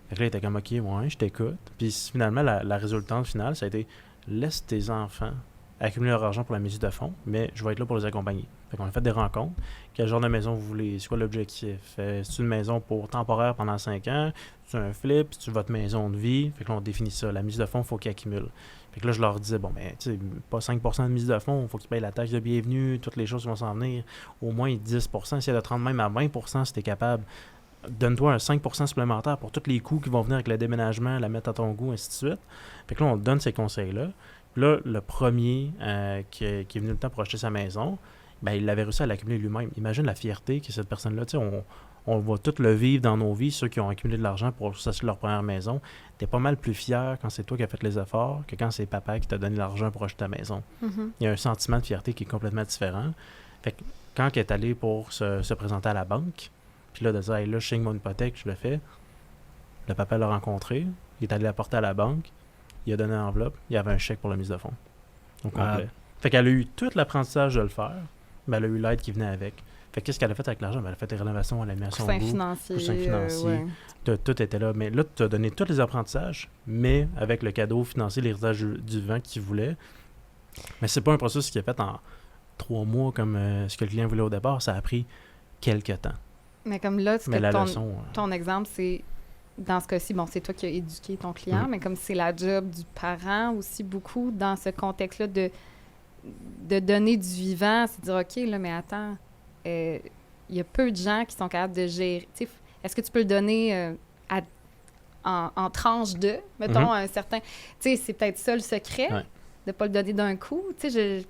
Fait que là, il était comme, OK, ouais, je t'écoute. Puis finalement, la résultante finale, ça a été, laisse tes enfants accumuler leur argent pour la mise de fonds, mais je vais être là pour les accompagner. Fait qu'on a fait des rencontres. Quel genre de maison vous voulez? C'est quoi l'objectif? C'est une maison pour temporaire pendant 5 ans? C'est un flip? C'est votre maison de vie? Fait que là, on définit ça. La mise de fonds, il faut qu'ils accumulent. Fait que là, je leur disais, bon, ben, tu sais, pas 5% de mise de fonds, il faut qu'ils payent la taxe de bienvenue, toutes les choses qui vont s'en venir. Au moins 10%, essayer de te rendre même à 20% si tu es capable. Donne-toi un 5% supplémentaire pour tous les coûts qui vont venir avec le déménagement, la mettre à ton goût, ainsi de suite. Fait que là, on te donne ces conseils-là. Puis là, le premier qui est venu le temps pour acheter sa maison, ben, il avait réussi à l'accumuler lui-même. Imagine la fierté que cette personne-là, tu sais, on va tout le vivre dans nos vies, ceux qui ont accumulé de l'argent pour s'acheter leur première maison. T'es pas mal plus fier quand c'est toi qui as fait les efforts que quand c'est papa qui t'a donné l'argent pour acheter ta maison. Mm-hmm. Il y a un sentiment de fierté qui est complètement différent. Fait que quand il est allé pour se présenter à la banque, puis là, de dire, hey, là, je signe mon hypothèque, je le fais, le papa l'a rencontré, il est allé la porter à la banque, il a donné l'enveloppe, il y avait un chèque pour la mise de fonds. Au complet. Fait qu'elle a eu tout l'apprentissage de le faire, mais elle a eu l'aide qui venait avec. Fait que qu'est-ce qu'elle a fait avec l'argent? Ben, elle a fait des rénovations, elle a mis à son Coussin goût. financier. Coussin financier. Ouais. Tout était là. Mais là, tu as donné tous les apprentissages, mais avec le cadeau financier, l'héritage du vent qu'il voulait. Mais c'est pas un processus qui est fait en 3 mois comme ce que le client voulait au départ. Ça a pris quelques temps. Mais comme là, Mais la leçon... ton exemple, c'est... Dans ce cas-ci, bon, c'est toi qui as éduqué ton client, mais comme c'est la job du parent aussi beaucoup dans ce contexte-là de donner du vivant, c'est de dire, OK, là, mais attends, il y a peu de gens qui sont capables de gérer. Est-ce que tu peux le donner en tranches de, mettons, un certain... Tu sais, c'est peut-être ça le secret, de ne pas le donner d'un coup. Tu sais,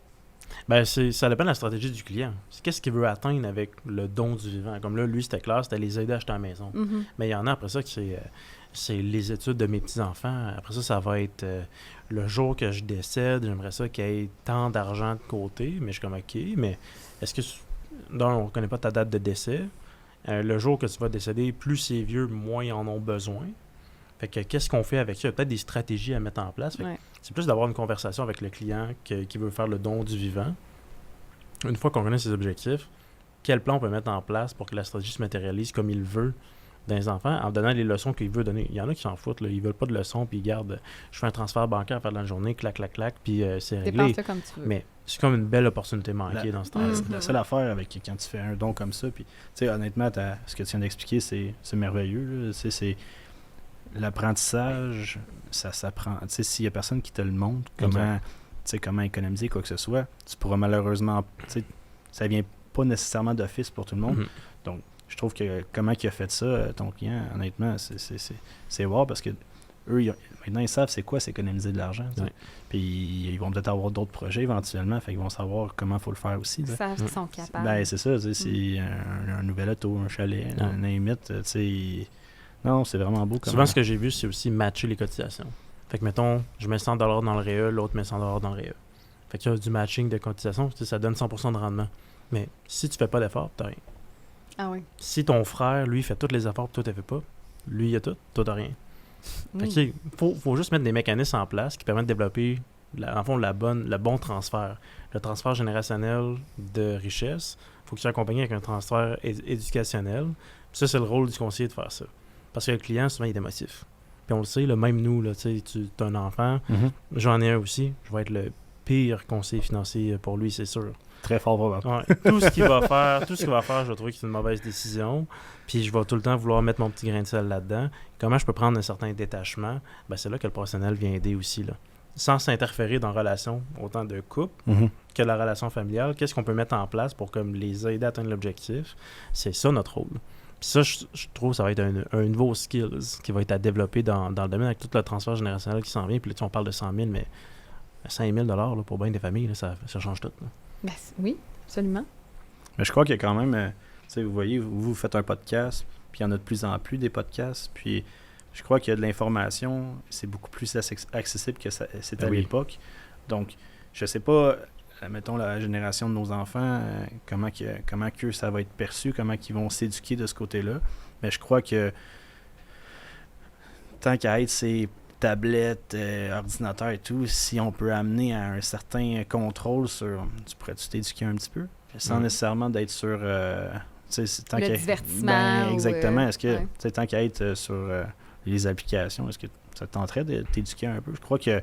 Ben, ça dépend de la stratégie du client. Qu'est-ce qu'il veut atteindre avec le don du vivant? Comme là, lui, c'était clair, c'était les aider à acheter la maison. Mais il y en a après ça que c'est les études de mes petits-enfants. Après ça va être le jour que je décède, j'aimerais ça qu'il y ait tant d'argent de côté. Mais je suis comme, OK, mais est-ce que... Non, on ne connaît pas ta date de décès. Le jour que tu vas décéder, plus c'est vieux, moins ils en ont besoin. Fait que qu'est-ce qu'on fait avec ça? Il y a peut-être des stratégies à mettre en place. C'est plus d'avoir une conversation avec le client qui veut faire le don du vivant. Une fois qu'on connaît ses objectifs, quel plan on peut mettre en place pour que la stratégie se matérialise comme il veut dans les enfants, en donnant les leçons qu'il veut donner. Il y en a qui s'en foutent, là. Ils veulent pas de leçons, puis ils gardent, je fais un transfert bancaire à faire de la journée, clac, clac, clac, puis c'est réglé. Dépense-le comme tu veux. Mais c'est comme une belle opportunité manquée dans ce temps-là. La seule affaire avec quand tu fais un don comme ça, puis tu sais, honnêtement, ce que tu viens d'expliquer, c'est merveilleux, là. C'est l'apprentissage, ça s'apprend. Tu sais, s'il y a personne qui te le montre, comment économiser quoi que ce soit, tu pourras malheureusement, tu sais, ça vient pas nécessairement d'office pour tout le monde. Donc, je trouve que comment il a fait ça, ton client, honnêtement, c'est wow parce que eux, maintenant, ils savent c'est quoi, c'est économiser de l'argent. Puis ils vont peut-être avoir d'autres projets éventuellement, fait qu'ils vont savoir comment il faut le faire aussi. Ils savent qu'ils sont capables. Ben, c'est ça, c'est un nouvel auto, un chalet, un limite, tu sais. Non, c'est vraiment beau. Souvent, ce que j'ai vu, c'est aussi matcher les cotisations. Fait que, mettons, je mets 100$ dans le REE, l'autre met 100$ dans le REE. Fait qu'il y a du matching de cotisation, ça donne 100% de rendement. Mais si tu fais pas d'efforts, t'as rien. Ah oui. Si ton frère, lui, fait tous les efforts, toi, t'as fait pas, lui, il a tout, toi, t'as rien. Fait que, faut juste mettre des mécanismes en place qui permettent de développer, en fond, le bon transfert. Le transfert générationnel de richesse, faut qu'il soit accompagné avec un transfert éducationnel. Puis ça, c'est le rôle du conseiller de faire ça. Parce que le client, souvent, il est émotif. Puis on le sait, même nous, là, tu as un enfant, j'en ai un aussi, je vais être le pire conseiller financier pour lui, c'est sûr. Très fort, probablement. Ouais, tout ce qu'il va faire, je vais trouver que c'est une mauvaise décision. Puis je vais tout le temps vouloir mettre mon petit grain de sel là-dedans. Comment je peux prendre un certain détachement? Ben, c'est là que le professionnel vient aider aussi, là. Sans s'interférer dans la relation, autant de couple que la relation familiale. Qu'est-ce qu'on peut mettre en place pour comme, les aider à atteindre l'objectif? C'est ça notre rôle. Puis ça, je trouve que ça va être un nouveau skills qui va être à développer dans le domaine avec tout le transfert générationnel qui s'en vient. Puis là, on parle de 100 000, mais 5 000 $ là, pour bien des familles, là, ça change tout. Ben, oui, absolument. Mais je crois qu'il y a quand même, tu sais, vous voyez, vous faites un podcast, puis il y en a de plus en plus des podcasts, puis je crois qu'il y a de l'information, c'est beaucoup plus accessible que c'était à l'époque. Donc, je sais pas, mettons la génération de nos enfants, comment que ça va être perçu, comment qu'ils vont s'éduquer de ce côté-là. Mais je crois que tant qu'à être ces tablettes, ordinateurs et tout, si on peut amener à un certain contrôle sur... Tu pourrais-tu t'éduquer un petit peu? Sans nécessairement d'être sur... le divertissement. Exactement. Est-ce que, tant qu'à être sur les applications, est-ce que ça tenterait de t'éduquer un peu? Je crois que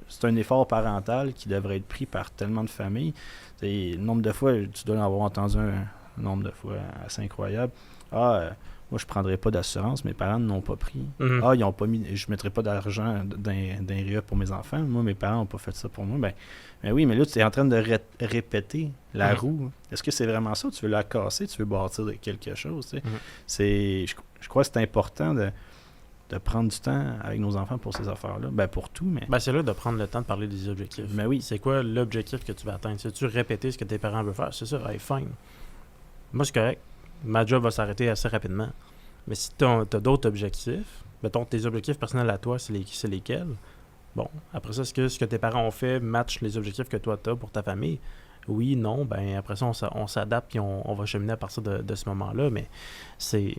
c'est un effort parental qui devrait être pris par tellement de familles. Le nombre de fois, tu dois en avoir entendu un nombre de fois assez incroyable. Moi, je ne prendrais pas d'assurance. Mes parents ne l'ont pas pris. Ils n'ont pas mis. Je ne mettrais pas d'argent dans REE pour mes enfants. Moi, mes parents n'ont pas fait ça pour moi. Ben oui, mais là, tu es en train de répéter la roue. Est-ce que c'est vraiment ça? Tu veux la casser? Tu veux bâtir quelque chose? Je crois que c'est important de prendre du temps avec nos enfants pour ces affaires-là. Ben, pour tout, mais... Ben, c'est là de prendre le temps de parler des objectifs. Ben oui. C'est quoi l'objectif que tu vas atteindre? C'est-tu répéter ce que tes parents veulent faire? C'est ça, hey, fine. Moi, c'est correct. Ma job va s'arrêter assez rapidement. Mais si tu as d'autres objectifs, mettons, tes objectifs personnels à toi, c'est lesquels? Bon, après ça, est-ce que ce que tes parents ont fait match les objectifs que toi, tu as pour ta famille? Oui, non, ben après ça, on s'adapte et on va cheminer à partir de ce moment-là. Mais il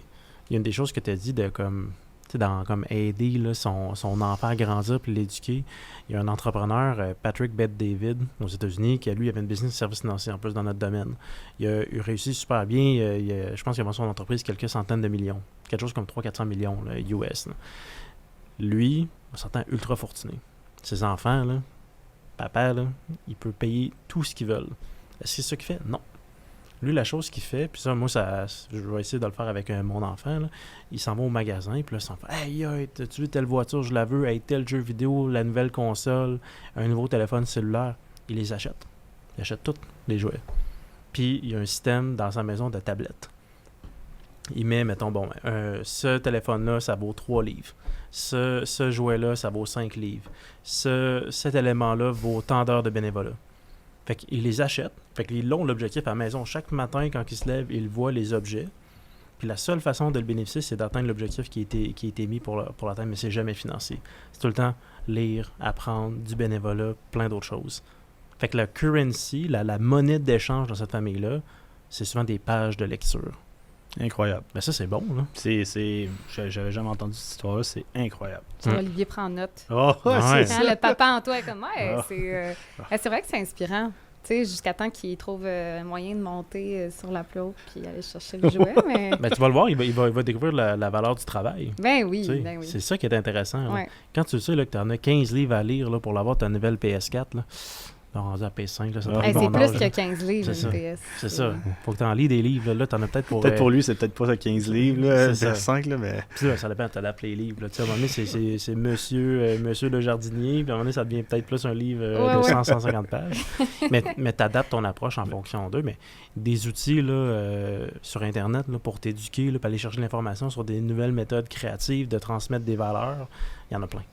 y a une des choses que tu as dit de comme... sais, dans comme aider là, son enfant à grandir puis l'éduquer. Il y a un entrepreneur, Patrick Bet-David, aux États-Unis, qui lui avait une business de services financiers en plus dans notre domaine. Il a réussi super bien. Je pense qu'il a vendu son entreprise quelques centaines de millions. Quelque chose comme 300-400 millions là, US. Là. Lui, on s'entend ultra fortuné. Ses enfants, là, papa, là, il peut payer tout ce qu'ils veulent. Est-ce que c'est ça qu'il fait? Non. Lui, la chose qu'il fait, puis ça, moi, je vais essayer de le faire avec mon enfant, là. Il s'en va au magasin, puis là, il s'en fait « Hey, t'as-tu vu telle voiture? Je la veux. Hey, tel jeu vidéo, la nouvelle console, un nouveau téléphone cellulaire. » Il les achète. Il achète tous les jouets. Puis, il y a un système dans sa maison de tablettes. Il met, mettons, ce téléphone-là, ça vaut 3 livres. Ce jouet-là, ça vaut 5 livres. Cet élément-là vaut tant d'heures de bénévolat. Fait qu'ils les achètent. Fait qu'ils ont l'objectif à la maison. Chaque matin, quand ils se lèvent, ils voient les objets. Puis la seule façon de le bénéficier, c'est d'atteindre l'objectif qui a été mis pour l'atteindre, mais c'est jamais financier. C'est tout le temps lire, apprendre, du bénévolat, plein d'autres choses. Fait que la currency, la monnaie d'échange dans cette famille-là, c'est souvent des pages de lecture. Incroyable. Ben ça, c'est bon, là. J'avais jamais entendu cette histoire-là, c'est incroyable. Olivier prend note. Oh, Ouais. c'est ça. Le papa en toi est comme, Ah. c'est vrai que c'est inspirant. Tu sais, jusqu'à temps qu'il trouve moyen de monter sur la plate puis aller chercher le jouet, mais... Ben, tu vas le voir, il va découvrir la valeur du travail. Ben oui, Tu sais, ben oui. C'est ça qui est intéressant. Là. Ouais. Quand tu sais là, que tu en as 15 livres à lire là, pour l'avoir ta nouvelle PS4, là, rendu à PS5, là, ça prend Hey, le c'est bon plus âge, que là. 15 livres, C'est une ça. PS. C'est ça. Faut que tu en lis des livres. Là, tu en as peut-être pour... Peut-être pour lui, c'est peut-être pas ça 15 livres, là, C'est ça. 5, là, mais... Puis là, ça dépend, tu adaptes les livres. Là. Tu sais, à un moment donné, c'est monsieur le jardinier, puis à un moment donné, ça devient peut-être plus un livre de 100-150 pages. mais tu adaptes ton approche en fonction d'eux. Mais des outils là, sur Internet là, pour t'éduquer, là, pour aller chercher l'information sur des nouvelles méthodes créatives de transmettre des valeurs, il y en a plein.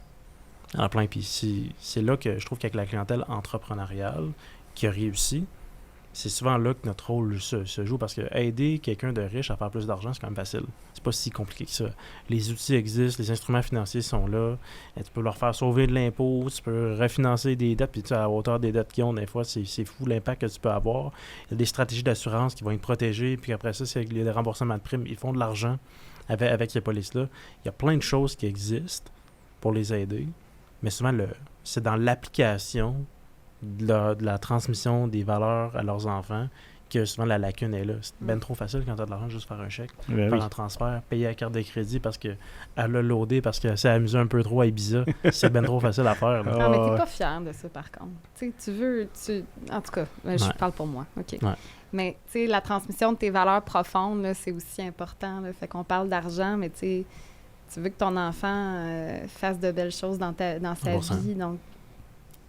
Il y en a plein. Puis c'est là que je trouve qu'avec la clientèle entrepreneuriale qui a réussi, c'est souvent là que notre rôle se joue, parce que aider quelqu'un de riche à faire plus d'argent, c'est quand même facile. C'est pas si compliqué que ça. Les outils existent, les instruments financiers sont là, et tu peux leur faire sauver de l'impôt, tu peux refinancer des dettes, puis tu sais, à la hauteur des dettes qu'ils ont, des fois, c'est fou l'impact que tu peux avoir. Il y a des stratégies d'assurance qui vont être protégées, puis après ça, c'est des remboursements de primes, ils font de l'argent avec ces polices-là. Il y a plein de choses qui existent pour les aider, mais souvent, c'est dans l'application de la transmission des valeurs à leurs enfants que souvent la lacune est là. C'est ben trop facile quand tu as de l'argent juste faire un chèque, faire un transfert, payer la carte de crédit parce qu'elle a loadé, parce qu'elle s'est amusée un peu trop à Ibiza. C'est ben trop facile à faire. Là. Non, mais t'es pas fier de ça, par contre. Tu sais, en tout cas, je parle pour moi, OK. Ouais. Mais, tu sais, la transmission de tes valeurs profondes, là, c'est aussi important, là. Fait qu'on parle d'argent, mais tu sais, tu veux que ton enfant fasse de belles choses dans sa 100%. vie, donc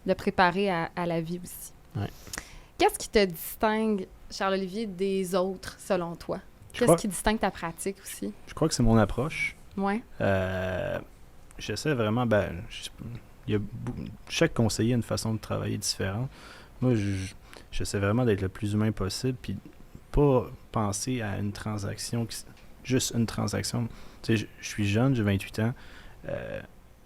le préparer à la vie aussi. Ouais. Qu'est-ce qui te distingue, Charles-Olivier, des autres, selon toi? Qu'est-ce qui distingue ta pratique aussi? Je crois que c'est mon approche. Oui. J'essaie vraiment... chaque conseiller a une façon de travailler différente. Moi, j'essaie vraiment d'être le plus humain possible, puis pas penser à une transaction, juste une transaction. Tu sais, je suis jeune, j'ai 28 ans.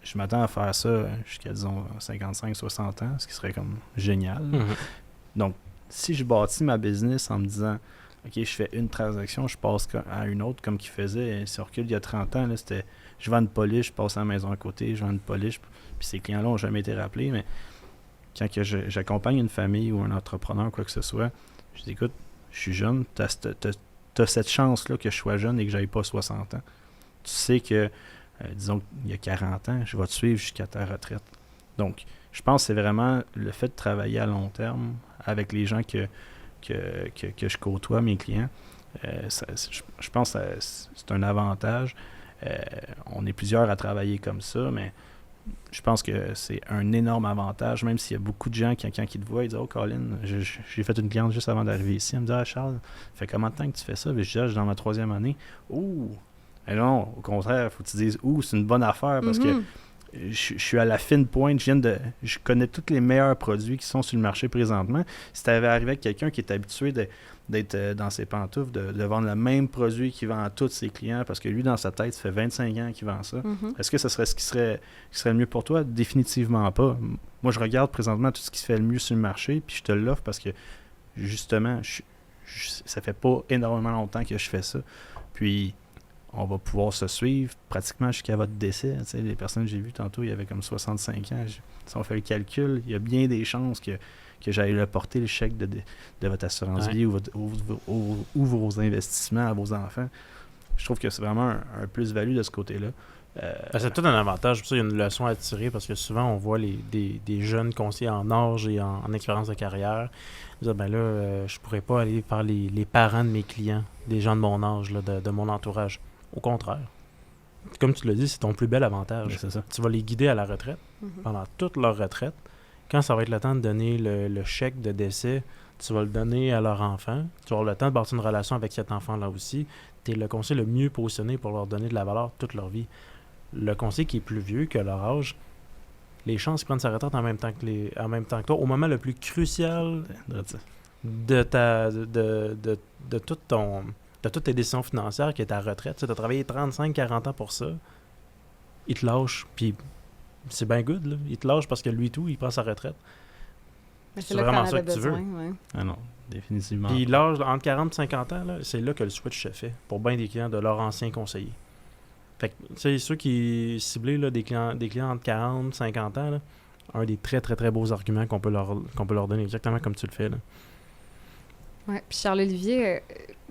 Je m'attends à faire ça jusqu'à, disons, 55-60 ans, ce qui serait comme génial. Mm-hmm. Donc, si je bâtis ma business en me disant, OK, je fais une transaction, je passe à une autre, comme qu'il faisait, si on recule il y a 30 ans, là, c'était, je vends une polish, je passe à la maison à côté, je vends une polish, puis ces clients-là n'ont jamais été rappelés, mais quand j'accompagne une famille ou un entrepreneur, quoi que ce soit, je dis, écoute, je suis jeune, t'as cette chance-là que je sois jeune et que j'aille pas 60 ans. Tu sais que disons qu'il y a 40 ans, je vais te suivre jusqu'à ta retraite. Donc, je pense que c'est vraiment le fait de travailler à long terme avec les gens que je côtoie, mes clients. Je pense que c'est un avantage. On est plusieurs à travailler comme ça, mais je pense que c'est un énorme avantage, même s'il y a beaucoup de gens quand ils te voient, ils disent « Oh, Colin, j'ai fait une cliente juste avant d'arriver ici. » Elle me dit « Ah, Charles, ça fait combien de temps que tu fais ça? » Puis je dis « Ah, je suis dans ma 3e année. » « Ouh! » Mais non, au contraire, il faut que tu dises « Ouh, c'est une bonne affaire parce que je suis à la fine pointe, je connais tous les meilleurs produits qui sont sur le marché présentement. » Si tu avais arrivé avec quelqu'un qui est habitué d'être dans ses pantoufles, de vendre le même produit qu'il vend à tous ses clients, parce que lui, dans sa tête, ça fait 25 ans qu'il vend ça, est-ce que ça serait ce qui serait le mieux pour toi? Définitivement pas. Moi, je regarde présentement tout ce qui se fait le mieux sur le marché, puis je te l'offre parce que, justement, ça fait pas énormément longtemps que je fais ça. Puis, on va pouvoir se suivre pratiquement jusqu'à votre décès. Tu sais, les personnes que j'ai vues tantôt, il y avait comme 65 ans. Si on fait le calcul, il y a bien des chances que j'aille le porter le chèque de votre assurance vie ou vos investissements à vos enfants. Je trouve que c'est vraiment un plus-value de ce côté-là. C'est tout un avantage. Pour ça, il y a une leçon à tirer parce que souvent, on voit des jeunes conseillers en âge et en expérience de carrière dire, je pourrais pas aller faire les parents de mes clients, des gens de mon âge, là, de mon entourage. Au contraire. Comme tu l'as dit, c'est ton plus bel avantage. Ben, c'est ça. Tu vas les guider à la retraite, pendant toute leur retraite. Quand ça va être le temps de donner le chèque de décès, tu vas le donner à leur enfant. Tu vas avoir le temps de bâtir une relation avec cet enfant-là aussi. Tu es le conseiller le mieux positionné pour leur donner de la valeur toute leur vie. Le conseiller qui est plus vieux que leur âge, les chances qu'ils prennent sa retraite en même temps que toi, au moment le plus crucial de toutes tes décisions financières, qui est ta retraite. Tu as travaillé 35-40 ans pour ça. Il te lâche, puis c'est bien good, là. Il te lâche parce que lui tout, il prend sa retraite. C'est vraiment là ça que tu veux. Ouais. Ah non, définitivement. Puis l'âge entre 40 et 50 ans, là, c'est là que le switch se fait pour bien des clients de leur ancien conseiller. Fait que, tu sais, ceux qui ciblent là, des clients entre 40 et 50 ans, là, un des très, très, très beaux arguments qu'on peut leur donner, exactement comme tu le fais. Oui, puis Charles-Olivier,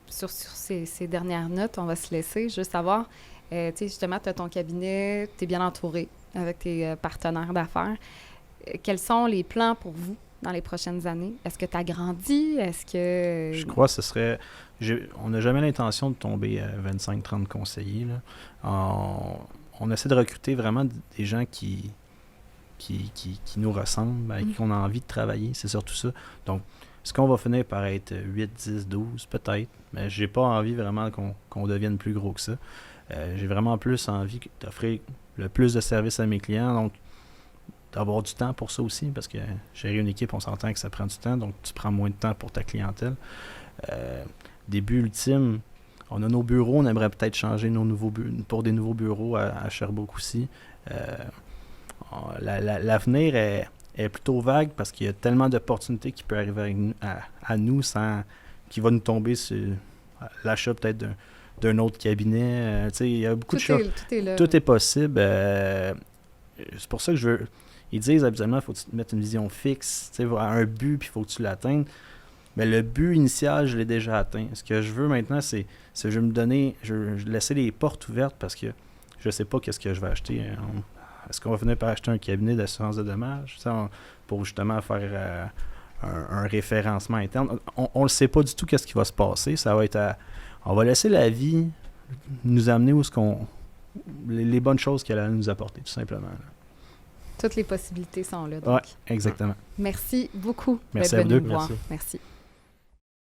sur ces dernières notes, on va se laisser juste savoir, tu sais, justement, tu as ton cabinet, tu es bien entouré avec tes partenaires d'affaires. Quels sont les plans pour vous dans les prochaines années? Est-ce que tu agrandis? Est-ce que... Je crois que ce serait... On n'a jamais l'intention de tomber à 25-30 conseillers, là. On essaie de recruter vraiment des gens qui nous ressemblent, avec qui on a envie de travailler, c'est surtout ça. Donc, est-ce qu'on va finir par être 8, 10, 12, peut-être, mais j'ai pas envie vraiment qu'on devienne plus gros que ça. J'ai vraiment plus envie d'offrir le plus de services à mes clients, donc d'avoir du temps pour ça aussi, parce que gérer une équipe, on s'entend que ça prend du temps, donc tu prends moins de temps pour ta clientèle. Début ultime, on a nos bureaux, on aimerait peut-être changer pour des nouveaux bureaux à Sherbrooke aussi. L'avenir est plutôt vague parce qu'il y a tellement d'opportunités qui peuvent arriver à nous qui va nous tomber sur l'achat peut-être d'un autre cabinet. Il y a beaucoup de choses. Tout est possible. C'est pour ça que ils disent habituellement qu'il faut que tu te mettes une vision fixe, un but, puis il faut que tu l'atteignes. Mais le but initial, je l'ai déjà atteint. Ce que je veux maintenant, c'est je vais laisser les portes ouvertes parce que je ne sais pas qu'est-ce que je vais acheter. Est-ce qu'on va finir par acheter un cabinet d'assurance de dommages pour justement faire un référencement interne? On ne sait pas du tout qu'est-ce qui va se passer. Ça va être on va laisser la vie nous amener où les bonnes choses qu'elle a à nous apporter, tout simplement. Là. Toutes les possibilités sont là. Oui, exactement. Merci beaucoup Merci d'être à vous venu deux. me voir. Merci.